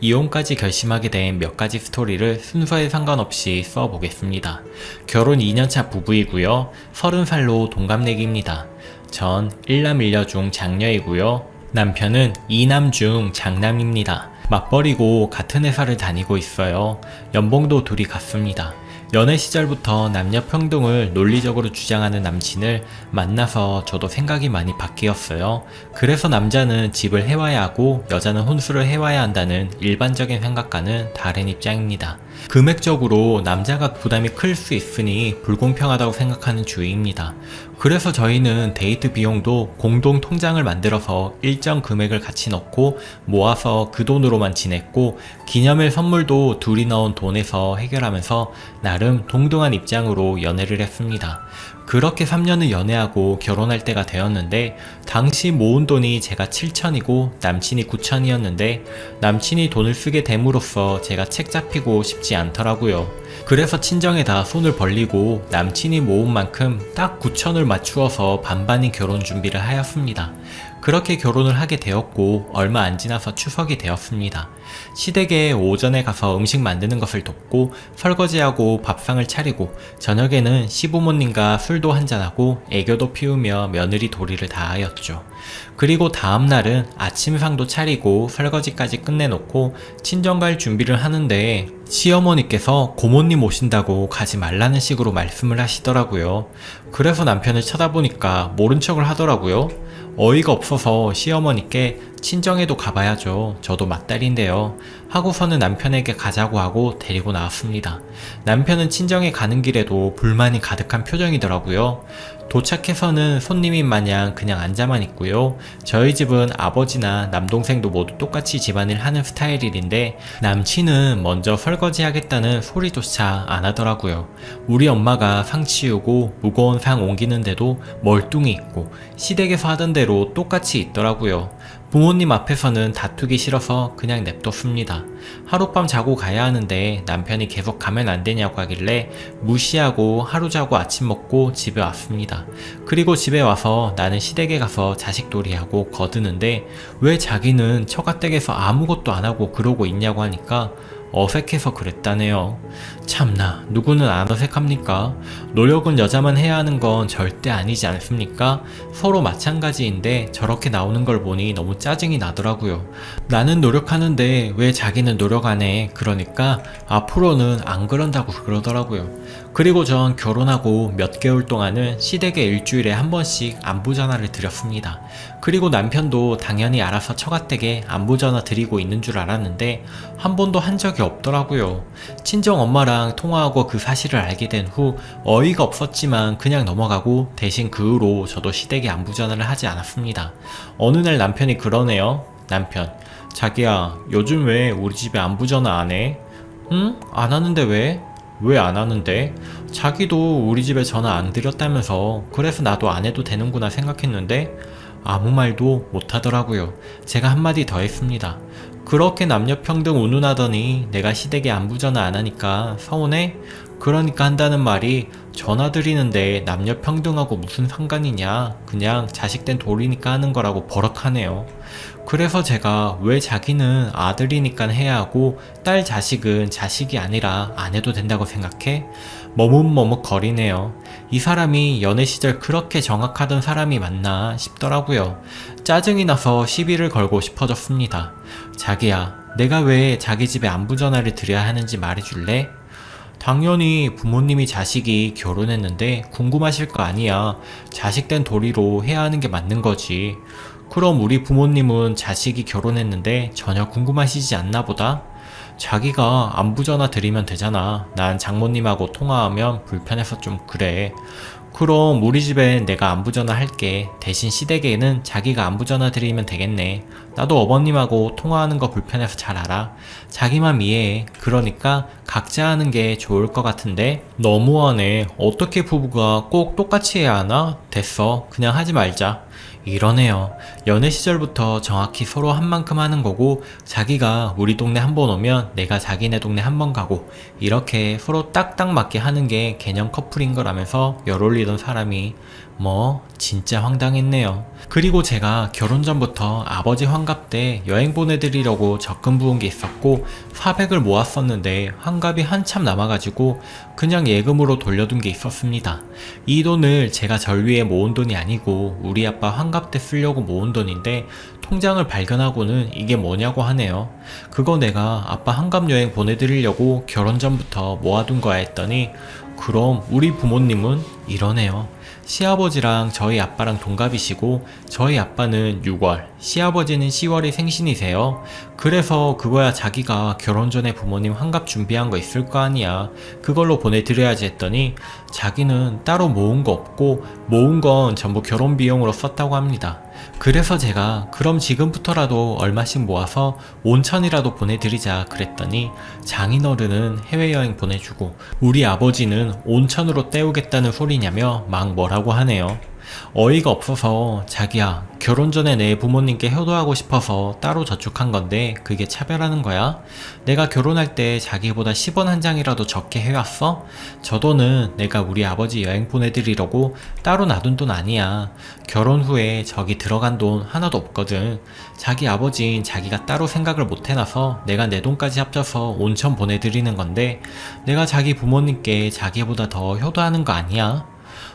이혼까지 결심하게 된 몇 가지 스토리를 순서에 상관없이 써보겠습니다. 결혼 2년차 부부이고요. 30살로 동갑내기입니다. 전 1남 1녀 중 장녀이고요. 남편은 2남 중 장남입니다. 맞벌이고 같은 회사를 다니고 있어요. 연봉도 둘이 같습니다. 연애 시절부터 남녀 평등을 논리적으로 주장하는 남친을 만나서 저도 생각이 많이 바뀌었어요. 그래서 남자는 집을 해와야 하고 여자는 혼수를 해와야 한다는 일반적인 생각과는 다른 입장입니다. 금액적으로 남자가 부담이 클 수 있으니 불공평하다고 생각하는 주의입니다. 그래서 저희는 데이트 비용도 공동 통장을 만들어서 일정 금액을 같이 넣고 모아서 그 돈으로만 지냈고, 기념일 선물도 둘이 넣은 돈에서 해결하면서 나름 동등한 입장으로 연애를 했습니다. 그렇게 3년을 연애하고 결혼할 때가 되었는데, 당시 모은 돈이 제가 7천이고 남친이 9천이었는데 남친이 돈을 쓰게 됨으로써 제가 책 잡히고 싶지 않더라고요. 그래서 친정에다 손을 벌리고 남친이 모은 만큼 딱 9천을 맞추어서 반반이 결혼 준비를 하였습니다. 그렇게 결혼을 하게 되었고 얼마 안 지나서 추석이 되었습니다. 시댁에 오전에 가서 음식 만드는 것을 돕고 설거지하고 밥상을 차리고, 저녁에는 시부모님과 술도 한잔하고 애교도 피우며 며느리 도리를 다하였죠. 그리고 다음날은 아침상도 차리고 설거지까지 끝내놓고 친정 갈 준비를 하는데, 시어머니께서 고모님 오신다고 가지 말라는 식으로 말씀을 하시더라고요. 그래서 남편을 쳐다보니까 모른 척을 하더라고요. 어이가 없어서 시어머니께 친정에도 가봐야죠. 저도 맏딸인데요. 하고서는 남편에게 가자고 하고 데리고 나왔습니다. 남편은 친정에 가는 길에도 불만이 가득한 표정이더라고요. 도착해서는 손님인 마냥 그냥 앉아만 있고요. 저희 집은 아버지나 남동생도 모두 똑같이 집안일 하는 스타일인데 남친은 먼저 설거지 하겠다는 소리조차 안 하더라고요. 우리 엄마가 상 치우고 무거운 상 옮기는데도 멀뚱히 있고 시댁에서 하던 대로 똑같이 있더라고요. 부모님 앞에서는 다투기 싫어서 그냥 냅뒀습니다. 하룻밤 자고 가야 하는데 남편이 계속 가면 안 되냐고 하길래 무시하고 하루 자고 아침 먹고 집에 왔습니다. 그리고 집에 와서 나는 시댁에 가서 자식놀이하고 거드는데 왜 자기는 처가댁에서 아무것도 안 하고 그러고 있냐고 하니까 어색해서 그랬다네요. 참나, 누구는 안 어색합니까? 노력은 여자만 해야 하는 건 절대 아니지 않습니까? 서로 마찬가지인데 저렇게 나오는 걸 보니 너무 짜증이 나더라고요. 나는 노력하는데 왜 자기는 노력 안 해? 그러니까 앞으로는 안 그런다고 그러더라고요. 그리고 전 결혼하고 몇 개월 동안은 시댁에 일주일에 한 번씩 안부 전화를 드렸습니다. 그리고 남편도 당연히 알아서 처가댁에 안부 전화 드리고 있는 줄 알았는데 한 번도 한 적이 없더라고요. 친정 엄마랑 통화하고 그 사실을 알게 된 후 어이가 없었지만 그냥 넘어가고, 대신 그 후로 저도 시댁에 안부 전화를 하지 않았습니다. 어느 날 남편이 그러네요. 남편, 자기야, 요즘 왜 우리 집에 안부 전화 안 해? 응? 안 하는데 왜? 왜 안 하는데? 자기도 우리 집에 전화 안 드렸다면서. 그래서 나도 안 해도 되는구나 생각했는데 아무 말도 못 하더라고요. 제가 한마디 더 했습니다. 그렇게 남녀 평등 운운하더니 내가 시댁에 안부 전화 안 하니까 서운해? 그러니까 한다는 말이 전화 드리는데 남녀 평등하고 무슨 상관이냐, 그냥 자식된 도리니까 하는 거라고 버럭하네요. 그래서 제가 왜 자기는 아들이니까 해야 하고 딸 자식은 자식이 아니라 안 해도 된다고 생각해? 머뭇머뭇 거리네요. 이 사람이 연애 시절 그렇게 정확하던 사람이 맞나 싶더라고요. 짜증이 나서 시비를 걸고 싶어졌습니다. 자기야, 내가 왜 자기 집에 안부 전화를 드려야 하는지 말해줄래? 당연히 부모님이 자식이 결혼했는데 궁금하실 거 아니야. 자식된 도리로 해야 하는 게 맞는 거지. 그럼 우리 부모님은 자식이 결혼했는데 전혀 궁금하시지 않나 보다? 자기가 안부 전화 드리면 되잖아. 난 장모님하고 통화하면 불편해서 좀 그래. 그럼 우리 집엔 내가 안부 전화 할게. 대신 시댁에는 자기가 안부 전화 드리면 되겠네. 나도 어머님하고 통화하는 거 불편해서 잘 알아. 자기만 이해해. 그러니까 각자 하는 게 좋을 것 같은데? 너무하네. 어떻게 부부가 꼭 똑같이 해야 하나? 됐어. 그냥 하지 말자. 이러네요. 연애 시절부터 정확히 서로 한 만큼 하는 거고, 자기가 우리 동네 한 번 오면 내가 자기네 동네 한 번 가고, 이렇게 서로 딱딱 맞게 하는 게 개념 커플인 거라면서 열올리던 사람이 진짜 황당했네요. 그리고 제가 결혼 전부터 아버지 환갑 때 여행 보내드리려고 적금 부은 게 있었고 400을 모았었는데 환갑이 한참 남아가지고 그냥 예금으로 돌려둔 게 있었습니다. 이 돈을 제가 절 위해 모은 돈이 아니고 우리 아빠 환갑 때 쓰려고 모은 돈인데 통장을 발견하고는 이게 뭐냐고 하네요. 그거 내가 아빠 환갑 여행 보내드리려고 결혼 전부터 모아둔 거야 했더니 그럼 우리 부모님은 이러네요. 시아버지랑 저희 아빠랑 동갑이시고 저희 아빠는 6월, 시아버지는 10월이 생신이세요. 그래서 그거야 자기가 결혼 전에 부모님 환갑 준비한 거 있을 거 아니야. 그걸로 보내드려야지 했더니 자기는 따로 모은 거 없고 모은 건 전부 결혼 비용으로 썼다고 합니다. 그래서 제가 그럼 지금부터라도 얼마씩 모아서 온천이라도 보내드리자 그랬더니 장인어른은 해외여행 보내주고 우리 아버지는 온천으로 때우겠다는 소리냐며 막 뭐라고 하네요. 어이가 없어서 자기야 결혼 전에 내 부모님께 효도하고 싶어서 따로 저축한 건데 그게 차별하는 거야? 내가 결혼할 때 자기보다 10원 한 장이라도 적게 해왔어? 저 돈은 내가 우리 아버지 여행 보내드리려고 따로 놔둔 돈 아니야. 결혼 후에 저기 들어간 돈 하나도 없거든. 자기 아버진 자기가 따로 생각을 못 해놔서 내가 내 돈까지 합쳐서 온천 보내드리는 건데 내가 자기 부모님께 자기보다 더 효도하는 거 아니야?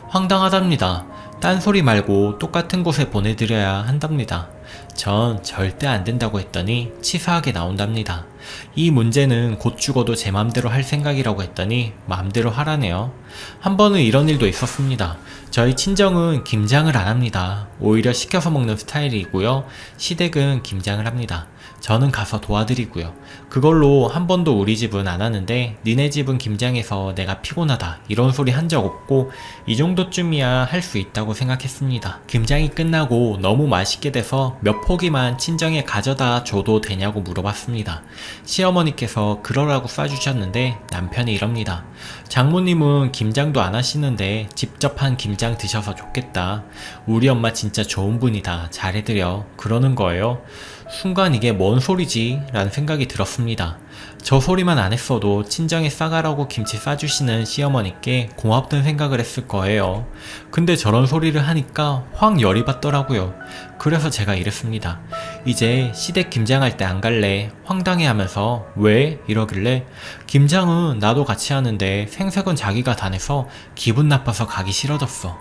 황당하답니다. 딴소리 말고 똑같은 곳에 보내드려야 한답니다. 전 절대 안 된다고 했더니 치사하게 나온답니다. 이 문제는 곧 죽어도 제 맘대로 할 생각이라고 했더니 맘대로 하라네요. 한 번은 이런 일도 있었습니다. 저희 친정은 김장을 안 합니다. 오히려 시켜서 먹는 스타일이고요. 시댁은 김장을 합니다. 저는 가서 도와드리고요. 그걸로 한 번도 우리 집은 안 하는데 니네 집은 김장해서 내가 피곤하다 이런 소리 한 적 없고 이 정도쯤이야 할 수 있다고 생각했습니다. 김장이 끝나고 너무 맛있게 돼서 몇 포기만 친정에 가져다 줘도 되냐고 물어봤습니다. 시어머니께서 그러라고 싸주셨는데 남편이 이럽니다. 장모님은 김장도 안 하시는데 직접 한 김장 드셔서 좋겠다. 우리 엄마 진짜 좋은 분이다. 잘해드려. 그러는 거예요. 순간 이게 뭔 소리지? 라는 생각이 들었습니다. 저 소리만 안 했어도 친정에 싸가라고 김치 싸주시는 시어머니께 고맙다는 생각을 했을 거예요. 근데 저런 소리를 하니까 확 열이 받더라고요. 그래서 제가 이랬습니다. 이제 시댁 김장할 때 안 갈래. 황당해 하면서 왜? 이러길래 김장은 나도 같이 하는데 생색은 자기가 다 내서 기분 나빠서 가기 싫어졌어.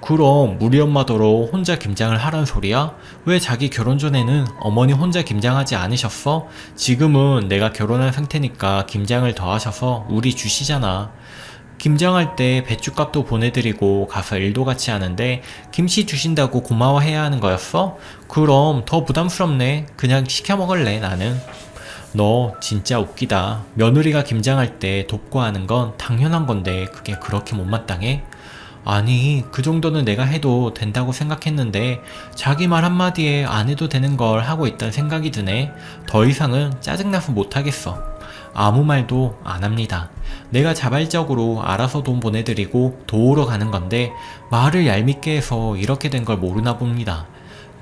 그럼 우리 엄마더러 혼자 김장을 하란 소리야? 왜 자기 결혼 전에는 어머니 혼자 김장하지 않으셨어? 지금은 내가 결혼한 상태니까 김장을 더 하셔서 우리 주시잖아. 김장할 때 배추값도 보내드리고 가서 일도 같이 하는데 김치 주신다고 고마워해야 하는 거였어? 그럼 더 부담스럽네. 그냥 시켜 먹을래 나는. 너 진짜 웃기다. 며느리가 김장할 때 돕고 하는 건 당연한 건데 그게 그렇게 못마땅해? 아니 그 정도는 내가 해도 된다고 생각했는데 자기 말 한마디에 안 해도 되는 걸 하고 있다는 생각이 드네. 더 이상은 짜증나서 못하겠어. 아무 말도 안 합니다. 내가 자발적으로 알아서 돈 보내드리고 도우러 가는 건데 말을 얄밉게 해서 이렇게 된 걸 모르나 봅니다.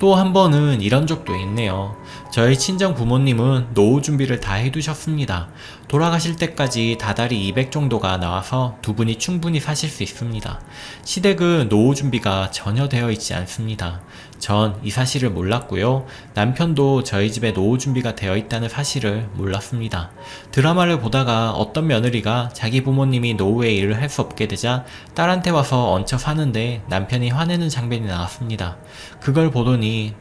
또 한 번은 이런 적도 있네요. 저희 친정 부모님은 노후 준비를 다 해두셨습니다. 돌아가실 때까지 다달이 200 정도가 나와서 두 분이 충분히 사실 수 있습니다. 시댁은 노후 준비가 전혀 되어 있지 않습니다. 전 이 사실을 몰랐고요. 남편도 저희 집에 노후 준비가 되어 있다는 사실을 몰랐습니다. 드라마를 보다가 어떤 며느리가 자기 부모님이 노후에 일을 할 수 없게 되자 딸한테 와서 얹혀 사는데 남편이 화내는 장면이 나왔습니다. 그걸 보더니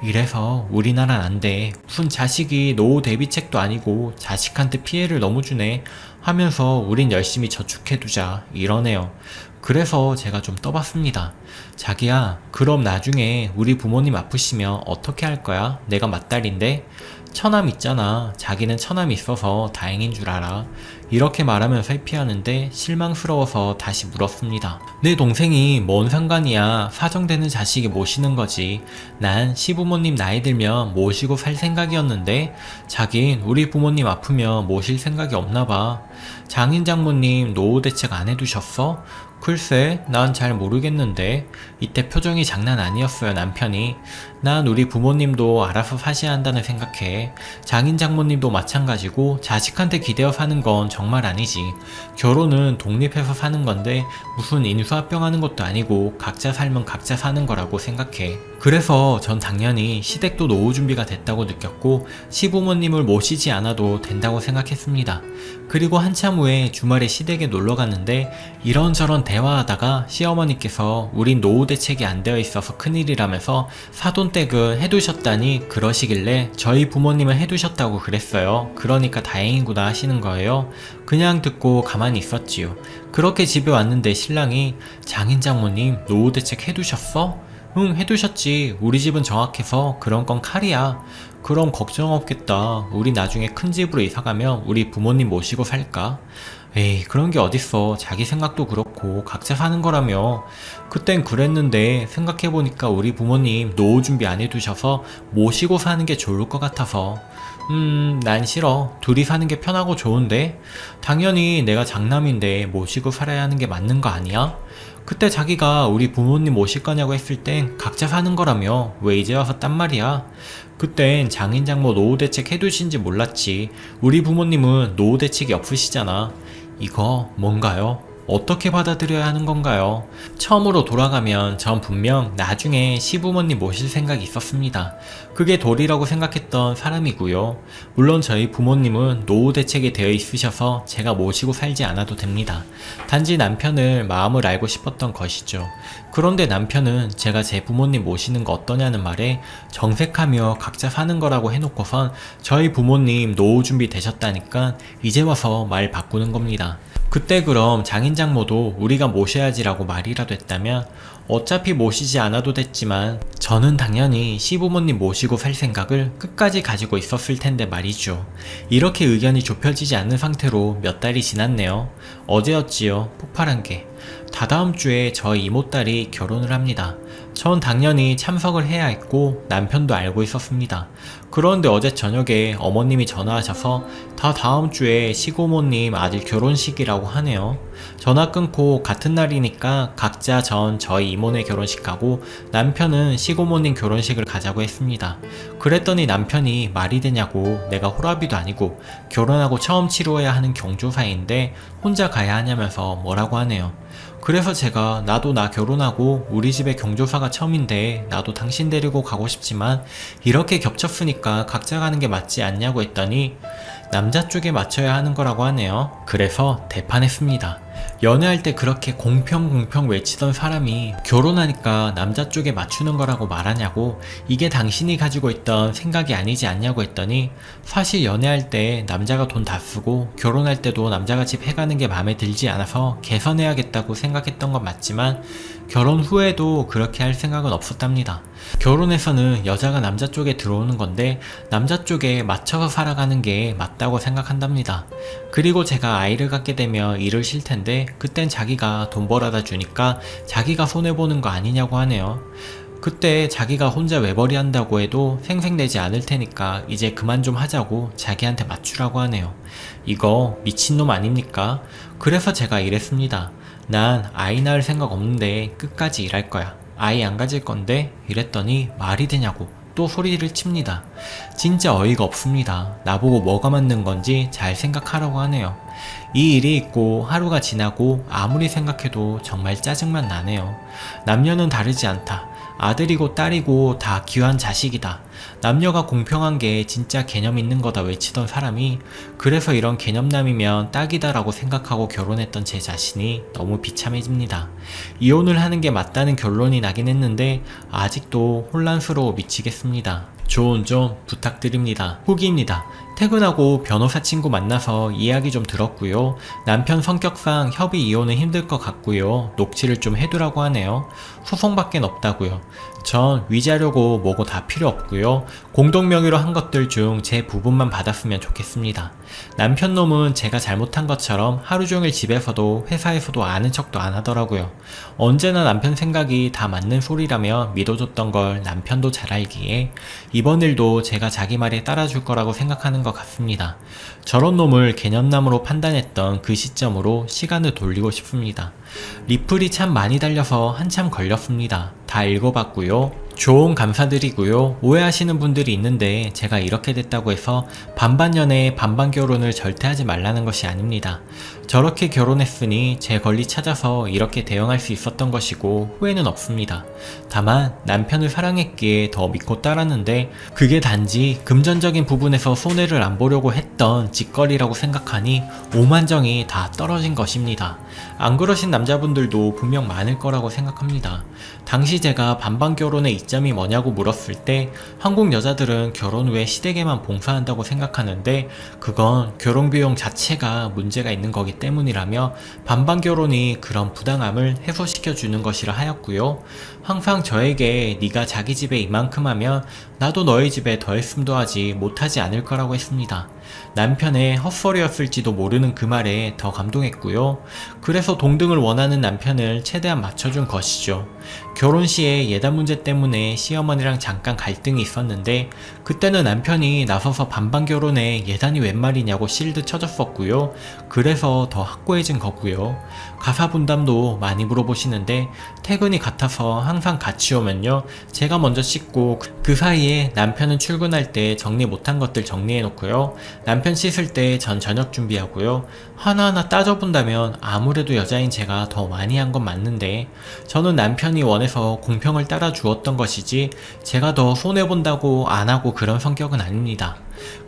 이래서 우리나라는 안 돼. 무슨 자식이 노후 대비책도 아니고 자식한테 피해를 너무 주네 하면서 우린 열심히 저축해두자 이러네요. 그래서 제가 좀 떠봤습니다. 자기야, 그럼 나중에 우리 부모님 아프시면 어떻게 할 거야? 내가 맏딸인데? 처남 있잖아. 자기는 처남이 있어서 다행인 줄 알아. 이렇게 말하면서 회피하는데 실망스러워서 다시 물었습니다. 내 동생이 뭔 상관이야. 사정되는 자식이 모시는 거지. 난 시부모님 나이 들면 모시고 살 생각이었는데 자긴 우리 부모님 아프면 모실 생각이 없나 봐. 장인 장모님 노후 대책 안 해두셨어? 글쎄, 난 잘 모르겠는데. 이때 표정이 장난 아니었어요, 남편이. 난 우리 부모님도 알아서 사셔야 한다는 생각해. 장인 장모님도 마찬가지고 자식한테 기대어 사는 건 정말 아니지. 결혼은 독립해서 사는 건데 무슨 인수합병하는 것도 아니고 각자 살면 각자 사는 거라고 생각해. 그래서 전 당연히 시댁도 노후 준비가 됐다고 느꼈고 시부모님을 모시지 않아도 된다고 생각했습니다. 그리고 한참 후에 주말에 시댁에 놀러 갔는데 이런저런 대화하다가 시어머니께서 우린 노후 대책이 안 되어 있어서 큰일이라면서 사돈댁은 해두셨다니 그러시길래 저희 부모님은 해두셨다고 그랬어요. 그러니까 다행이구나 하시는 거예요. 그냥 듣고 가만히 있었지요. 그렇게 집에 왔는데 신랑이 장인 장모님 노후 대책 해두셨어? 응, 해두셨지. 우리 집은 정확해서 그런 건 칼이야. 그럼 걱정 없겠다. 우리 나중에 큰 집으로 이사가면 우리 부모님 모시고 살까? 에이, 그런 게 어딨어. 자기 생각도 그렇고 각자 사는 거라며. 그땐 그랬는데 생각해보니까 우리 부모님 노후 준비 안 해두셔서 모시고 사는 게 좋을 것 같아서. 난 싫어. 둘이 사는 게 편하고 좋은데? 당연히 내가 장남인데 모시고 살아야 하는 게 맞는 거 아니야? 그때 자기가 우리 부모님 모실 거냐고 했을 땐 각자 사는 거라며 왜 이제 와서 딴 말이야? 그땐 장인 장모 노후 대책 해두신지 몰랐지. 우리 부모님은 노후 대책이 없으시잖아. 이거 뭔가요? 어떻게 받아들여야 하는 건가요? 처음으로 돌아가면 전 분명 나중에 시부모님 모실 생각이 있었습니다. 그게 도리라고 생각했던 사람이고요. 물론 저희 부모님은 노후 대책이 되어 있으셔서 제가 모시고 살지 않아도 됩니다. 단지 남편을 마음을 알고 싶었던 것이죠. 그런데 남편은 제가 제 부모님 모시는 거 어떠냐는 말에 정색하며 각자 사는 거라고 해놓고선 저희 부모님 노후 준비 되셨다니까 이제 와서 말 바꾸는 겁니다. 그때 그럼 장인장모도 우리가 모셔야지라고 말이라도 했다면 어차피 모시지 않아도 됐지만 저는 당연히 시부모님 모시고 살 생각을 끝까지 가지고 있었을 텐데 말이죠. 이렇게 의견이 좁혀지지 않는 상태로 몇 달이 지났네요. 어제였지요. 폭발한 게. 다다음 주에 저희 이모딸이 결혼을 합니다. 전 당연히 참석을 해야 했고 남편도 알고 있었습니다. 그런데 어제 저녁에 어머님이 전화하셔서 다 다음 주에 시고모님 아들 결혼식이라고 하네요. 전화 끊고 같은 날이니까 각자 전 저희 이모네 결혼식 가고 남편은 시고모님 결혼식을 가자고 했습니다. 그랬더니 남편이 말이 되냐고 내가 호랍이도 아니고 결혼하고 처음 치러야 하는 경조사인데 혼자 가야 하냐면서 뭐라고 하네요. 그래서 제가 나도 나 결혼하고 우리 집에 경조사가 처음인데 나도 당신 데리고 가고 싶지만 이렇게 겹쳤으니까 각자 가는 게 맞지 않냐고 했더니 남자 쪽에 맞춰야 하는 거라고 하네요. 그래서 대판했습니다. 연애할 때 그렇게 공평 외치던 사람이 결혼하니까 남자 쪽에 맞추는 거라고 말하냐고 이게 당신이 가지고 있던 생각이 아니지 않냐고 했더니 사실 연애할 때 남자가 돈 다 쓰고 결혼할 때도 남자가 집 해가는 게 마음에 들지 않아서 개선해야겠다고 생각했던 건 맞지만 결혼 후에도 그렇게 할 생각은 없었답니다. 결혼해서는 여자가 남자 쪽에 들어오는 건데 남자 쪽에 맞춰서 살아가는 게 맞다고 생각한답니다. 그리고 제가 아이를 갖게 되면 일을 쉴 텐데 그땐 자기가 돈 벌어다 주니까 자기가 손해보는 거 아니냐고 하네요. 그때 자기가 혼자 외벌이 한다고 해도 생색내지 않을 테니까 이제 그만 좀 하자고 자기한테 맞추라고 하네요. 이거 미친놈 아닙니까? 그래서 제가 이랬습니다. 난 아이 낳을 생각 없는데 끝까지 일할 거야. 아이 안 가질 건데? 이랬더니 말이 되냐고 또 소리를 칩니다. 진짜 어이가 없습니다. 나보고 뭐가 맞는 건지 잘 생각하라고 하네요. 이 일이 있고 하루가 지나고 아무리 생각해도 정말 짜증만 나네요. 남녀는 다르지 않다. 아들이고 딸이고 다 귀한 자식이다. 남녀가 공평한 게 진짜 개념 있는 거다 외치던 사람이 그래서 이런 개념남이면 딱이다라고 생각하고 결혼했던 제 자신이 너무 비참해집니다. 이혼을 하는 게 맞다는 결론이 나긴 했는데 아직도 혼란스러워 미치겠습니다. 조언 좀 부탁드립니다. 후기입니다. 퇴근하고 변호사 친구 만나서 이야기 좀 들었고요. 남편 성격상 협의 이혼은 힘들 것 같고요. 녹취를 좀 해두라고 하네요. 소송밖엔 없다고요. 전 위자료고 뭐고 다 필요 없고요. 공동명의로 한 것들 중 제 부분만 받았으면 좋겠습니다. 남편 놈은 제가 잘못한 것처럼 하루 종일 집에서도 회사에서도 아는 척도 안 하더라고요. 언제나 남편 생각이 다 맞는 소리라며 믿어줬던 걸 남편도 잘 알기에 이번 일도 제가 자기 말에 따라줄 거라고 생각하는 것 같습니다. 저런 놈을 개념남으로 판단했던 그 시점으로 시간을 돌리고 싶습니다. 리플이 참 많이 달려서 한참 걸렸습니다. 다 읽어봤고요. 조언 감사드리고요. 오해하시는 분들이 있는데 제가 이렇게 됐다고 해서 반반 연애 반반 결혼을 절대 하지 말라는 것이 아닙니다. 저렇게 결혼했으니 제 권리 찾아서 이렇게 대응할 수 있었던 것이고 후회는 없습니다. 다만 남편을 사랑했기에 더 믿고 따랐는데 그게 단지 금전적인 부분에서 손해를 안 보려고 했던 짓거리라고 생각하니 오만정이 다 떨어진 것입니다. 안 그러신 남자분들도 분명 많을 거라고 생각합니다. 당시 제가 반반 결혼의 이점이 뭐냐고 물었을 때 한국 여자들은 결혼 후에 시댁에만 봉사한다고 생각하는데 그건 결혼 비용 자체가 문제가 있는 거기 때문이라며 반반 결혼이 그런 부당함을 해소시켜 주는 것이라 하였고요. 항상 저에게 네가 자기 집에 이만큼 하면 나도 너희 집에 더 했음 더하지 못하지 않을 거라고 했습니다. 남편의 헛소리였을지도 모르는 그 말에 더 감동했고요. 그래서 동등을 원하는 남편을 최대한 맞춰준 것이죠. 결혼 시에 예단 문제 때문에 시어머니랑 잠깐 갈등이 있었는데 그때는 남편이 나서서 반반 결혼에 예단이 웬 말이냐고 실드 쳐줬었고요. 그래서 더 확고해진 거고요. 가사 분담도 많이 물어보시는데 퇴근이 같아서 항상 같이 오면요. 제가 먼저 씻고 그 사이에 남편은 출근할 때 정리 못한 것들 정리해 놓고요. 남편 씻을 때 전 저녁 준비하고요. 하나하나 따져본다면 아무래도 여자인 제가 더 많이 한 건 맞는데 저는 남편이 원해서 공평을 따라 주었던 것이지 제가 더 손해본다고 안 하고 그런 성격은 아닙니다.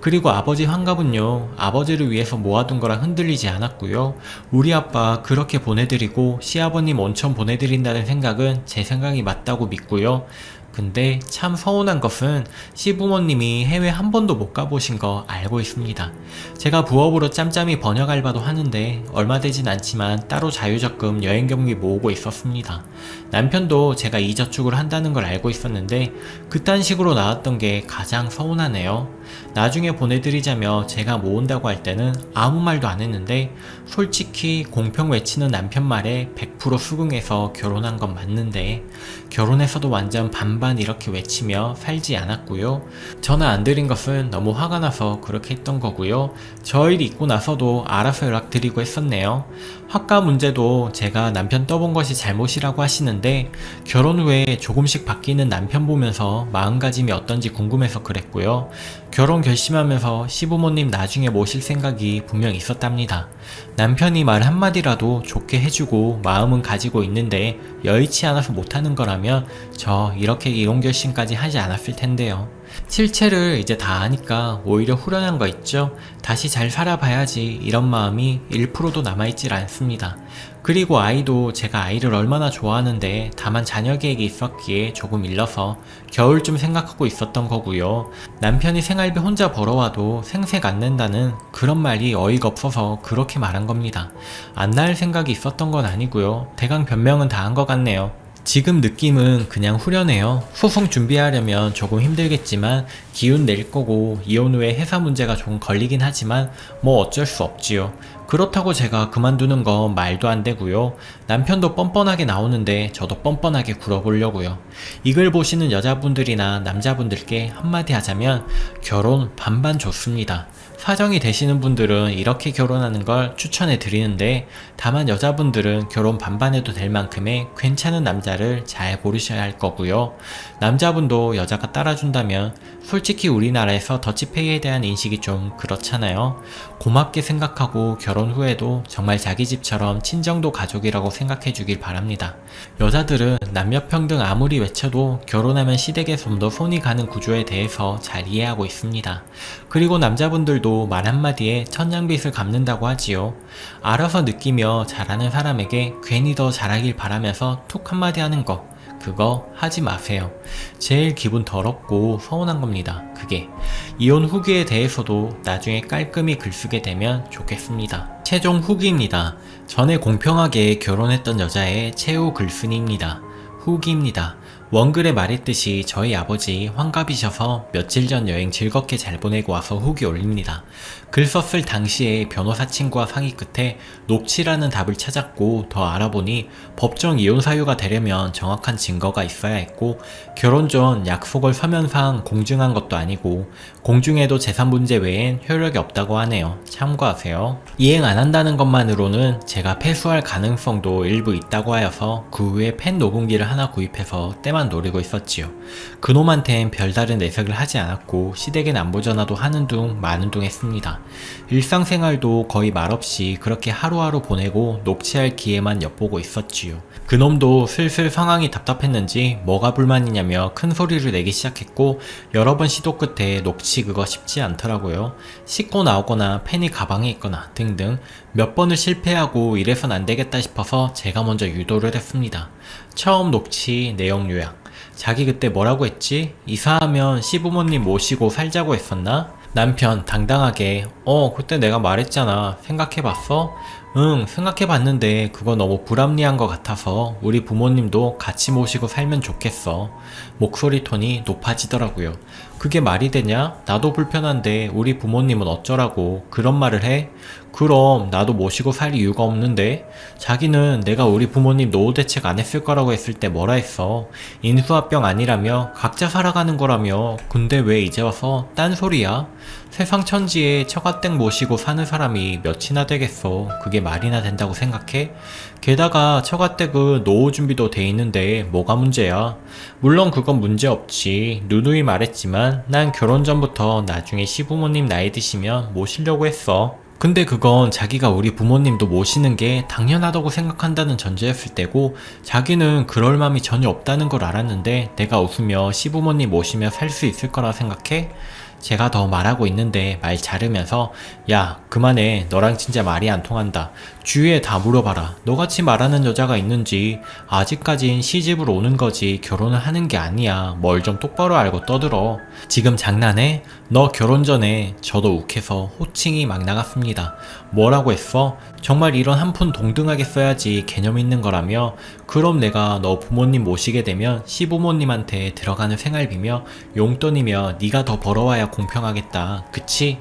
그리고 아버지 환갑은요, 아버지를 위해서 모아둔 거랑 흔들리지 않았고요. 우리 아빠 그렇게 보내드리고 시아버님 온천 보내드린다는 생각은 제 생각이 맞다고 믿고요. 근데 참 서운한 것은 시부모님이 해외 한 번도 못 가보신 거 알고 있습니다. 제가 부업으로 짬짬이 번역 알바도 하는데 얼마 되진 않지만 따로 자유적금 여행 경비 모으고 있었습니다. 남편도 제가 이 저축을 한다는 걸 알고 있었는데 그딴 식으로 나왔던 게 가장 서운하네요. 나중에 보내드리자며 제가 모은다고 할 때는 아무 말도 안 했는데 솔직히 공평 외치는 남편 말에 100% 수긍해서 결혼한 건 맞는데 결혼해서도 완전 반반 이렇게 외치며 살지 않았고요. 전화 안 드린 것은 너무 화가 나서 그렇게 했던 거고요. 저 일 있고 나서도 알아서 연락드리고 했었네요. 학가 문제도 제가 남편 떠본 것이 잘못이라고 하시는데 결혼 후에 조금씩 바뀌는 남편 보면서 마음가짐이 어떤지 궁금해서 그랬고요. 결혼 결심하면서 시부모님 나중에 모실 생각이 분명 있었답니다. 남편이 말 한마디라도 좋게 해주고 마음은 가지고 있는데 여의치 않아서 못하는 거라면 저 이렇게 이혼 결심까지 하지 않았을 텐데요. 실체를 이제 다 아니까 오히려 후련한 거 있죠? 다시 잘 살아봐야지 이런 마음이 1%도 남아있질 않습니다. 그리고 아이도 제가 아이를 얼마나 좋아하는데 다만 자녀 계획이 있었기에 조금 일러서 겨울쯤 생각하고 있었던 거고요. 남편이 생활비 혼자 벌어와도 생색 안 낸다는 그런 말이 어이가 없어서 그렇게 말한 겁니다. 안 낳을 생각이 있었던 건 아니고요. 대강 변명은 다 한 것 같네요. 지금 느낌은 그냥 후련해요. 소송 준비하려면 조금 힘들겠지만 기운 낼 거고 이혼 후에 회사 문제가 좀 걸리긴 하지만 뭐 어쩔 수 없지요. 그렇다고 제가 그만두는 건 말도 안 되고요. 남편도 뻔뻔하게 나오는데 저도 뻔뻔하게 굴어보려고요. 이걸 보시는 여자분들이나 남자분들께 한마디 하자면 결혼 반반 좋습니다. 사정이 되시는 분들은 이렇게 결혼하는 걸 추천해 드리는데 다만 여자분들은 결혼 반반해도 될 만큼의 괜찮은 남자를 잘 고르셔야 할 거고요. 남자분도 여자가 따라준다면 솔직히 우리나라에서 더치페이에 대한 인식이 좀 그렇잖아요. 고맙게 생각하고 결혼 후에도 정말 자기 집처럼 친정도 가족이라고 생각해 주길 바랍니다. 여자들은 남녀평등 아무리 외쳐도 결혼하면 시댁에 좀 더 손이 가는 구조에 대해서 잘 이해하고 있습니다. 그리고 남자분들도 말 한마디에 천냥빚을 갚는다고 하지요. 알아서 느끼며 잘하는 사람에게 괜히 더 잘하길 바라면서 툭 한마디 하는 거, 그거 하지 마세요. 제일 기분 더럽고 서운한 겁니다. 그게 이혼 후기에 대해서도 나중에 깔끔히 글쓰게 되면 좋겠습니다. 최종 후기입니다. 전에 공평하게 결혼했던 여자의 최후 글쓴이입니다. 후기입니다. 원글에 말했듯이 저희 아버지 환갑이셔서 며칠 전 여행 즐겁게 잘 보내고 와서 후기 올립니다. 글 썼을 당시에 변호사 친구와 상의 끝에 녹취라는 답을 찾았고 더 알아보니 법정 이혼 사유가 되려면 정확한 증거가 있어야 했고 결혼 전 약속을 서면상 공증한 것도 아니고 공증해도 재산 문제 외엔 효력이 없다고 하네요. 참고하세요. 이행 안 한다는 것만으로는 제가 패소할 가능성도 일부 있다고 하여서 그 후에 펜 녹음기를 하나 구입해서 때만 노리고 있었지요. 그놈한텐 별다른 내색을 하지 않았고 시댁엔 안부전화도 하는 둥 마는 둥 했습니다. 일상생활도 거의 말없이 그렇게 하루하루 보내고 녹취할 기회만 엿보고 있었지요. 그놈도 슬슬 상황이 답답했는지 뭐가 불만이냐며 큰 소리를 내기 시작했고 여러 번 시도 끝에 녹취 그거 쉽지 않더라고요. 씻고 나오거나 펜이 가방에 있거나 등등 몇 번을 실패하고 이래선 안 되겠다 싶어서 제가 먼저 유도를 했습니다. 처음 녹취 내용 요약. 자기 그때 뭐라고 했지? 이사하면 시부모님 모시고 살자고 했었나? 남편 당당하게 그때 내가 말했잖아. 생각해봤어? 응, 생각해봤는데 그거 너무 불합리한 것 같아서 우리 부모님도 같이 모시고 살면 좋겠어. 목소리 톤이 높아지더라고요. 그게 말이 되냐? 나도 불편한데 우리 부모님은 어쩌라고 그런 말을 해? 그럼 나도 모시고 살 이유가 없는데? 자기는 내가 우리 부모님 노후 대책 안 했을 거라고 했을 때 뭐라 했어? 인수합병 아니라며 각자 살아가는 거라며. 근데 왜 이제 와서 딴소리야? 세상 천지에 처가댁 모시고 사는 사람이 몇이나 되겠어. 그게 말이나 된다고 생각해? 게다가 처가댁은 노후 준비도 돼 있는데 뭐가 문제야? 물론 그건 문제 없지. 누누이 말했지만 난 결혼 전부터 나중에 시부모님 나이 드시면 모시려고 했어. 근데 그건 자기가 우리 부모님도 모시는 게 당연하다고 생각한다는 전제였을 때고 자기는 그럴 마음이 전혀 없다는 걸 알았는데 내가 웃으며 시부모님 모시며 살 수 있을 거라 생각해? 제가 더 말하고 있는데 말 자르면서 야 그만해 너랑 진짜 말이 안 통한다. 주위에 다 물어봐라. 너같이 말하는 여자가 있는지. 아직까진 시집으로 오는 거지 결혼을 하는 게 아니야. 뭘 좀 똑바로 알고 떠들어. 지금 장난해? 너 결혼 전에 저도 욱해서 호칭이 막 나갔습니다. 뭐라고 했어? 정말 이런 한 푼 동등하게 써야지 개념 있는 거라며. 그럼 내가 너 부모님 모시게 되면 시부모님한테 들어가는 생활비며 용돈이며 네가 더 벌어와야 공평하겠다. 그치?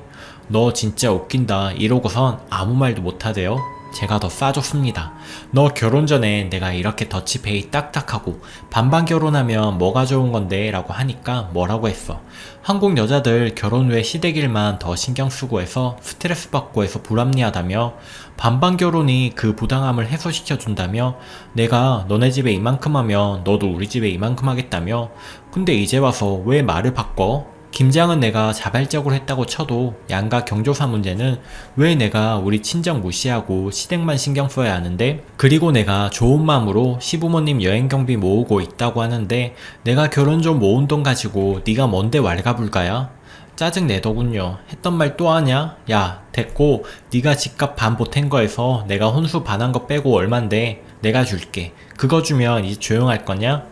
너 진짜 웃긴다. 이러고선 아무 말도 못하대요. 제가 더 싸줬습니다. 너 결혼 전에 내가 이렇게 더치페이 딱딱하고 반반 결혼하면 뭐가 좋은 건데 라고 하니까 뭐라고 했어. 한국 여자들 결혼 후에 시댁일만 더 신경 쓰고 해서 스트레스 받고 해서 불합리하다며. 반반 결혼이 그 부당함을 해소시켜 준다며. 내가 너네 집에 이만큼 하면 너도 우리 집에 이만큼 하겠다며. 근데 이제 와서 왜 말을 바꿔? 김장은 내가 자발적으로 했다고 쳐도 양가 경조사 문제는 왜 내가 우리 친정 무시하고 시댁만 신경 써야 하는데? 그리고 내가 좋은 마음으로 시부모님 여행 경비 모으고 있다고 하는데 내가 결혼 좀 모은 돈 가지고 네가 뭔데 왈가불가야? 짜증 내더군요. 했던 말 또 하냐? 야 됐고 네가 집값 반 보탠 거에서 내가 혼수 반한 거 빼고 얼만데 내가 줄게. 그거 주면 이제 조용할 거냐?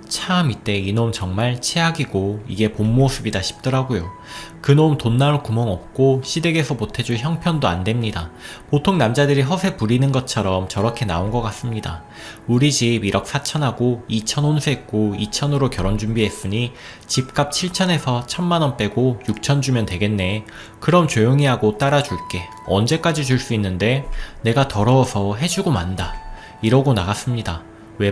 참 이때 이놈 정말 최악이고 이게 본 모습이다 싶더라고요. 그놈 돈 나올 구멍 없고 시댁에서 보태줄 형편도 안 됩니다. 보통 남자들이 허세 부리는 것처럼 저렇게 나온 것 같습니다. 우리 집 1억 4천하고 2천 혼수했고 2천으로 결혼 준비했으니 집값 7천에서 1,000만원 빼고 6천 주면 되겠네. 그럼 조용히 하고 따라줄게. 언제까지 줄 수 있는데? 내가 더러워서 해주고 만다. 이러고 나갔습니다.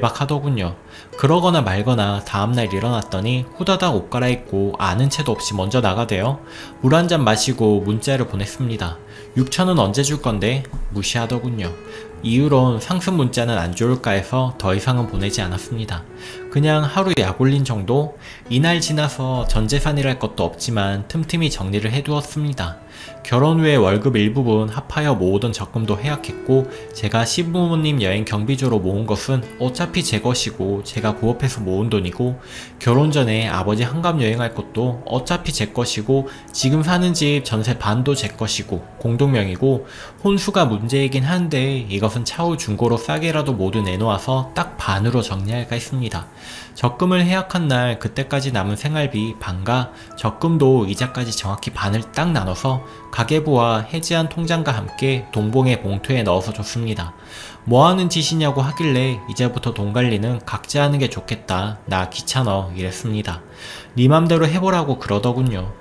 외박하더군요. 그러거나 말거나 다음날 일어났더니 후다닥 옷 갈아입고 아는 채도 없이 먼저 나가대요. 물 한 잔 마시고 문자를 보냈습니다. 6천은 언제 줄 건데? 무시하더군요. 이후론 상습 문자는 안 좋을까 해서 더 이상은 보내지 않았습니다. 그냥 하루 약 올린 정도? 이날 지나서 전 재산이랄 것도 없지만 틈틈이 정리를 해두었습니다. 결혼 후에 월급 일부분 합하여 모으던 적금도 해약했고 제가 시부모님 여행 경비조로 모은 것은 어차피 제 것이고 제가 부업해서 모은 돈이고 결혼 전에 아버지 한갑 여행할 것도 어차피 제 것이고 지금 사는 집 전세 반도 제 것이고 공동명이고 혼수가 문제이긴 한데 이것은 차후 중고로 싸게라도 모두 내놓아서 딱 반으로 정리할까 했습니다. 적금을 해약한 날 그때까지 남은 생활비 반과 적금도 이자까지 정확히 반을 딱 나눠서 가계부와 해지한 통장과 함께 동봉의 봉투에 넣어서 줬습니다. 뭐하는 짓이냐고 하길래 이제부터 돈 관리는 각자 하는 게 좋겠다. 나 귀찮어 이랬습니다. 네 맘대로 해보라고 그러더군요.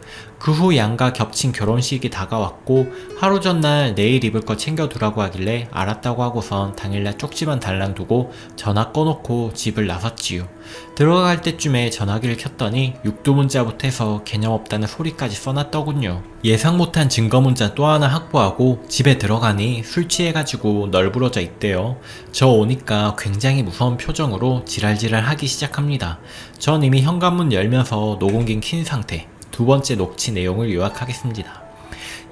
그 후 양가 겹친 결혼식이 다가왔고 하루 전날 내일 입을 거 챙겨두라고 하길래 알았다고 하고선 당일날 쪽지만 달랑 두고 전화 꺼놓고 집을 나섰지요. 들어갈 때쯤에 전화기를 켰더니 육두문자부터 해서 개념 없다는 소리까지 써놨더군요. 예상 못한 증거문자 또 하나 확보하고 집에 들어가니 술 취해가지고 널브러져 있대요. 저 오니까 굉장히 무서운 표정으로 지랄지랄 하기 시작합니다. 전 이미 현관문 열면서 녹음기 킨 상태. 두 번째 녹취 내용을 요약하겠습니다.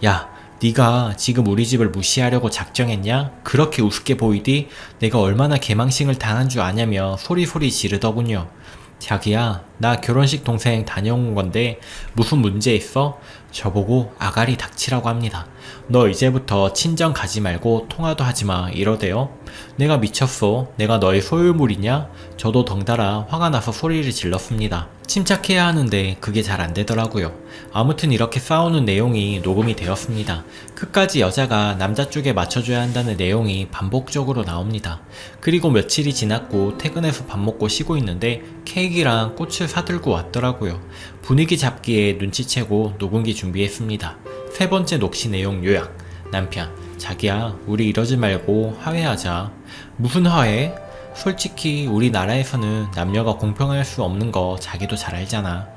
야, 네가 지금 우리 집을 무시하려고 작정했냐? 그렇게 우습게 보이디? 내가 얼마나 개망신을 당한 줄 아냐며 소리소리 지르더군요. 자기야, 나 결혼식 동생 다녀온 건데 무슨 문제 있어? 저보고 아가리 닥치라고 합니다. 너 이제부터 친정 가지 말고 통화도 하지마 이러대요. 내가 미쳤어? 내가 너의 소유물이냐? 저도 덩달아 화가 나서 소리를 질렀습니다. 침착해야 하는데 그게 잘 안되더라고요. 아무튼 이렇게 싸우는 내용이 녹음이 되었습니다. 끝까지 여자가 남자 쪽에 맞춰줘야 한다는 내용이 반복적으로 나옵니다. 그리고 며칠이 지났고 퇴근해서 밥 먹고 쉬고 있는데 케이크랑 꽃을 사들고 왔더라고요. 분위기 잡기에 눈치채고 녹음기 준비했습니다. 세 번째 녹취 내용 요약. 남편, 자기야, 우리 이러지 말고 화해하자. 무슨 화해? 솔직히 우리나라에서는 남녀가 공평할 수 없는 거 자기도 잘 알잖아.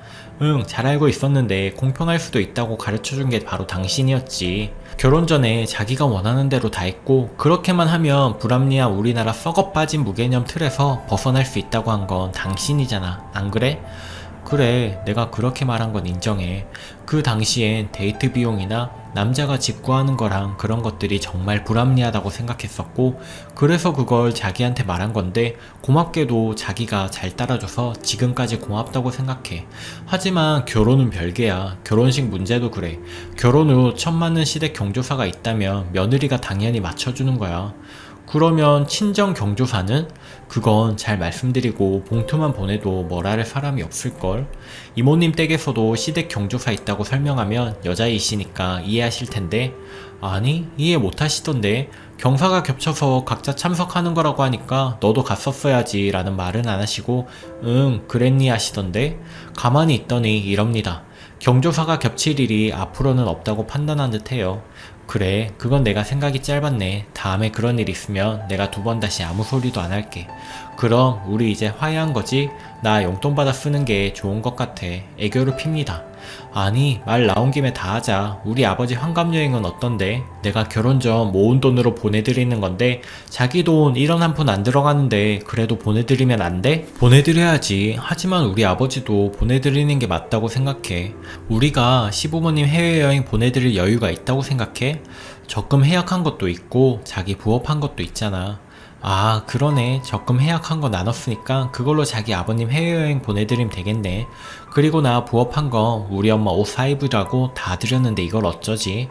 응, 잘 알고 있었는데 공평할 수도 있다고 가르쳐준 게 바로 당신이었지. 결혼 전에 자기가 원하는 대로 다 했고 그렇게만 하면 불합리한 우리나라 썩어 빠진 무개념 틀에서 벗어날 수 있다고 한 건 당신이잖아. 안 그래? 그래, 내가 그렇게 말한 건 인정해. 그 당시엔 데이트 비용이나 남자가 집 구하는 거랑 그런 것들이 정말 불합리하다고 생각했었고 그래서 그걸 자기한테 말한 건데 고맙게도 자기가 잘 따라줘서 지금까지 고맙다고 생각해. 하지만 결혼은 별개야. 결혼식 문제도 그래. 결혼 후 처음 맞는 시댁 경조사가 있다면 며느리가 당연히 맞춰주는 거야. 그러면 친정 경조사는? 그건 잘 말씀드리고 봉투만 보내도 뭐라 할 사람이 없을걸? 이모님 댁에서도 시댁 경조사 있다고 설명하면 여자이시니까 이해하실 텐데 아니 이해 못하시던데 경사가 겹쳐서 각자 참석하는 거라고 하니까 너도 갔었어야지 라는 말은 안 하시고 응 그랬니 하시던데 가만히 있더니 이럽니다. 경조사가 겹칠 일이 앞으로는 없다고 판단한 듯 해요. 그래, 그건 내가 생각이 짧았네. 다음에 그런 일 있으면 내가 두 번 다시 아무 소리도 안 할게. 그럼 우리 이제 화해한 거지? 나 용돈 받아 쓰는 게 좋은 것 같아. 애교를 핍니다. 아니, 말 나온 김에 다 하자. 우리 아버지 환갑여행은 어떤데? 내가 결혼 전 모은 돈으로 보내드리는 건데 자기 돈 1원 한 푼 안 들어가는데 그래도 보내드리면 안 돼? 보내드려야지. 하지만 우리 아버지도 보내드리는 게 맞다고 생각해. 우리가 시부모님 해외여행 보내드릴 여유가 있다고 생각해? 적금 해약한 것도 있고 자기 부업한 것도 있잖아. 아 그러네. 적금 해약한 거 나눴으니까 그걸로 자기 아버님 해외여행 보내드리면 되겠네. 그리고 나 부업한 거 우리 엄마 옷 사입으라고 다 드렸는데 이걸 어쩌지?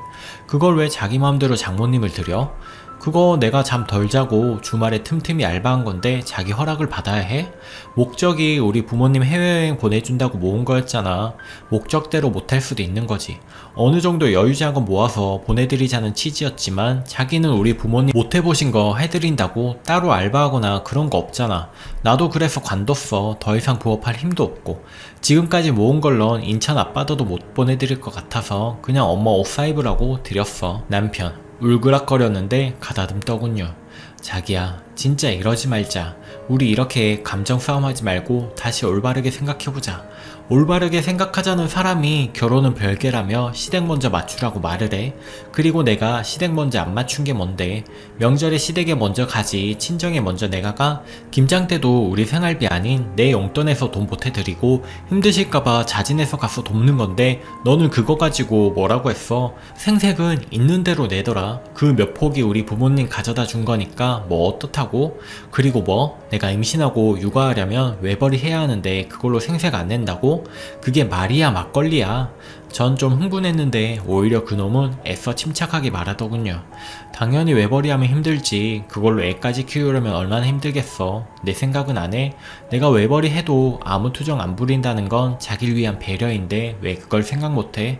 그걸 왜 자기 마음대로 장모님을 드려? 그거 내가 잠 덜 자고 주말에 틈틈이 알바한 건데 자기 허락을 받아야 해? 목적이 우리 부모님 해외여행 보내준다고 모은 거였잖아. 목적대로 못할 수도 있는 거지. 어느 정도 여유자금 모아서 보내드리자는 취지였지만 자기는 우리 부모님 못 해보신 거 해드린다고 따로 알바하거나 그런 거 없잖아. 나도 그래서 관뒀어. 더 이상 부업할 힘도 없고. 지금까지 모은 걸론 인천 아빠도 못 보내드릴 것 같아서 그냥 엄마 옷 사입으라고 드렸어. 남편 울그락거렸는데 가다듬더군요. 자기야 진짜 이러지 말자. 우리 이렇게 감정 싸움하지 말고 다시 올바르게 생각해보자. 올바르게 생각하자는 사람이 결혼은 별개라며 시댁 먼저 맞추라고 말을 해. 그리고 내가 시댁 먼저 안 맞춘 게 뭔데? 명절에 시댁에 먼저 가지 친정에 먼저 내가 가? 김장 때도 우리 생활비 아닌 내 용돈에서 돈 보태드리고 힘드실까봐 자진해서 가서 돕는 건데 너는 그거 가지고 뭐라고 했어? 생색은 있는 대로 내더라. 그 몇 폭이 우리 부모님 가져다 준 거니까 뭐 어떻다고? 그리고 뭐? 내가 임신하고 육아하려면 외벌이 해야 하는데 그걸로 생색 안 낸다고? 그게 말이야 막걸리야. 전 좀 흥분했는데 오히려 그놈은 애써 침착하게 말하더군요. 당연히 외벌이하면 힘들지. 그걸로 애까지 키우려면 얼마나 힘들겠어. 내 생각은 안 해? 내가 외벌이 해도 아무 투정 안 부린다는 건 자기를 위한 배려인데 왜 그걸 생각 못해?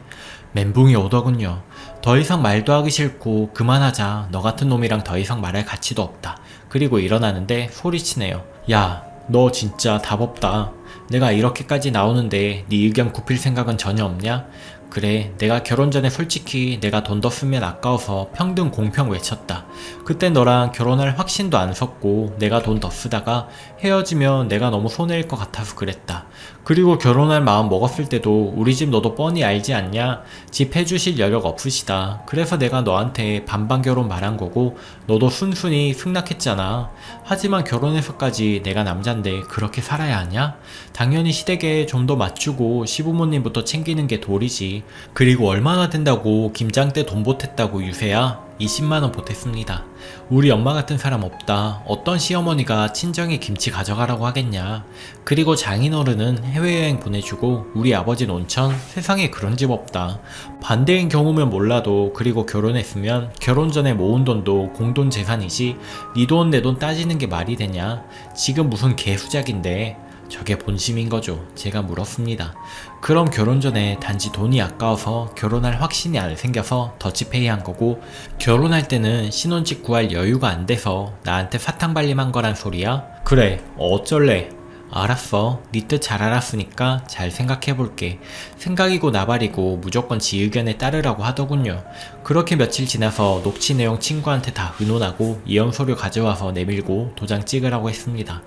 멘붕이 오더군요. 더 이상 말도 하기 싫고 그만하자. 너 같은 놈이랑 더 이상 말할 가치도 없다. 그리고 일어나는데 소리치네요. 야, 너 진짜 답 없다. 내가 이렇게까지 나오는데 네 의견 굽힐 생각은 전혀 없냐? 그래, 내가 결혼 전에 솔직히 내가 돈 더 쓰면 아까워서 평등 공평 외쳤다. 그때 너랑 결혼할 확신도 안 섰고 내가 돈 더 쓰다가 헤어지면 내가 너무 손해일 것 같아서 그랬다. 그리고 결혼할 마음 먹었을 때도 우리 집 너도 뻔히 알지 않냐? 집 해주실 여력 없으시다. 그래서 내가 너한테 반반 결혼 말한 거고 너도 순순히 승낙했잖아. 하지만 결혼해서까지 내가 남잔데 그렇게 살아야 하냐? 당연히 시댁에 좀 더 맞추고 시부모님부터 챙기는 게 도리지. 그리고 얼마나 된다고 김장 때 돈 보탰다고 유세야? 20만원 보탰습니다. 우리 엄마 같은 사람 없다. 어떤 시어머니가 친정에 김치 가져가라고 하겠냐. 그리고 장인어른은 해외여행 보내주고 우리 아버지는 온천. 세상에 그런 집 없다. 반대인 경우면 몰라도 그리고 결혼했으면 결혼 전에 모은 돈도 공돈 재산이지 네 돈 내 돈 따지는 게 말이 되냐. 지금 무슨 개수작인데. 저게 본심인 거죠. 제가 물었습니다. 그럼 결혼 전에 단지 돈이 아까워서 결혼할 확신이 안 생겨서 더치페이 한 거고 결혼할 때는 신혼집 구할 여유가 안 돼서 나한테 사탕 발림한 거란 소리야? 그래, 어쩔래? 알았어. 네 뜻 잘 알았으니까 잘 생각해볼게. 생각이고 나발이고 무조건 지 의견에 따르라고 하더군요. 그렇게 며칠 지나서 녹취 내용 친구한테 다 의논하고 이혼 서류 가져와서 내밀고 도장 찍으라고 했습니다.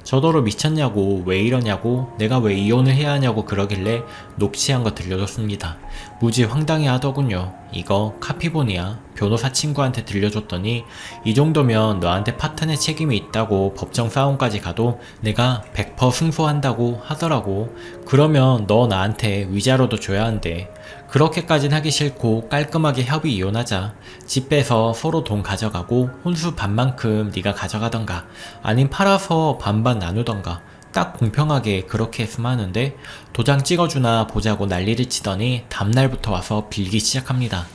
저더러 미쳤냐고, 왜 이러냐고, 내가 왜 이혼을 해야 하냐고 그러길래 녹취한 거 들려줬습니다. 무지 황당해 하더군요. 이거 카피본이야. 변호사 친구한테 들려줬더니 이 정도면 너한테 파탄의 책임이 있다고 법정 싸움까지 가도 내가 100% 승소한다고 하더라고. 그러면 너 나한테 위자료도 줘야 한대. 그렇게까진 하기 싫고 깔끔하게 협의 이혼하자. 집 빼서 서로 돈 가져가고 혼수 반만큼 네가 가져가던가 아님 팔아서 반반 나누던가 딱 공평하게 그렇게 했으면 하는데 도장 찍어주나 보자고 난리를 치더니 다음날부터 와서 빌기 시작합니다.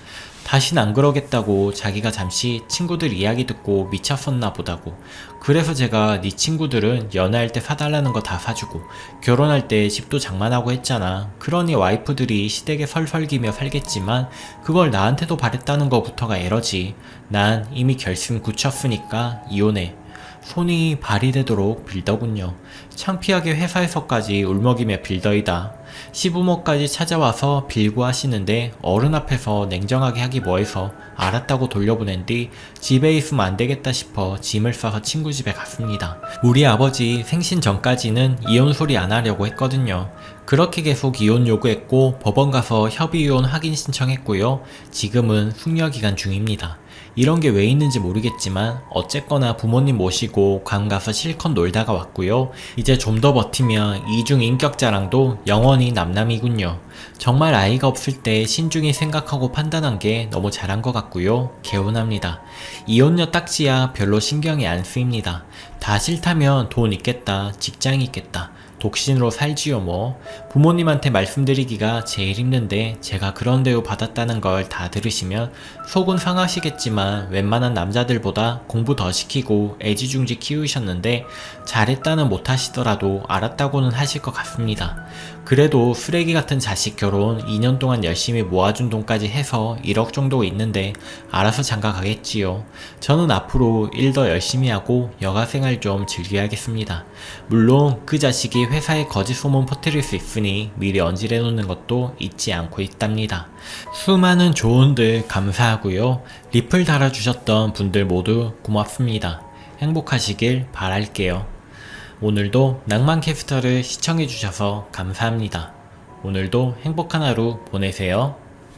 다신 안 그러겠다고 자기가 잠시 친구들 이야기 듣고 미쳤었나 보다고. 그래서 제가 네 친구들은 연애할 때 사달라는 거 다 사주고 결혼할 때 집도 장만하고 했잖아. 그러니 와이프들이 시댁에 설설기며 살겠지만 그걸 나한테도 바랬다는 거부터가 에러지. 난 이미 결심 굳혔으니까 이혼해. 손이 발이 되도록 빌더군요. 창피하게 회사에서까지 울먹이며 빌더이다. 시부모까지 찾아와서 빌고 하시는데 어른 앞에서 냉정하게 하기 뭐해서 알았다고 돌려보낸 뒤 집에 있으면 안 되겠다 싶어 짐을 싸서 친구 집에 갔습니다. 우리 아버지 생신 전까지는 이혼 소리 안 하려고 했거든요. 그렇게 계속 이혼 요구했고 법원 가서 협의이혼 확인 신청했고요. 지금은 숙려기간 중입니다. 이런 게 왜 있는지 모르겠지만 어쨌거나 부모님 모시고 관 가서 실컷 놀다가 왔고요. 이제 좀 더 버티면 이중 인격 자랑도 영원히 남남이군요. 정말 아이가 없을 때 신중히 생각하고 판단한 게 너무 잘한 것 같고요. 개운합니다. 이혼녀 딱지야 별로 신경이 안 쓰입니다. 다 싫다면 돈 있겠다, 직장 있겠다. 독신으로 살지요 뭐. 부모님한테 말씀드리기가 제일 힘든데 제가 그런 대우 받았다는 걸 다 들으시면 속은 상하시겠지만 웬만한 남자들보다 공부 더 시키고 애지중지 키우셨는데 잘했다는 못하시더라도 알았다고는 하실 것 같습니다. 그래도 쓰레기 같은 자식 결혼 2년 동안 열심히 모아준 돈까지 해서 1억 정도 있는데 알아서 장가 가겠지요. 저는 앞으로 일 더 열심히 하고 여가생활 좀 즐겨야겠습니다. 물론 그 자식이 회사에 거짓 소문 퍼뜨릴 수 있으니 미리 언질해 놓는 것도 잊지 않고 있답니다. 수많은 조언들 감사하고요. 리플 달아주셨던 분들 모두 고맙습니다. 행복하시길 바랄게요. 오늘도 낭만캐스터를 시청해주셔서 감사합니다. 오늘도 행복한 하루 보내세요.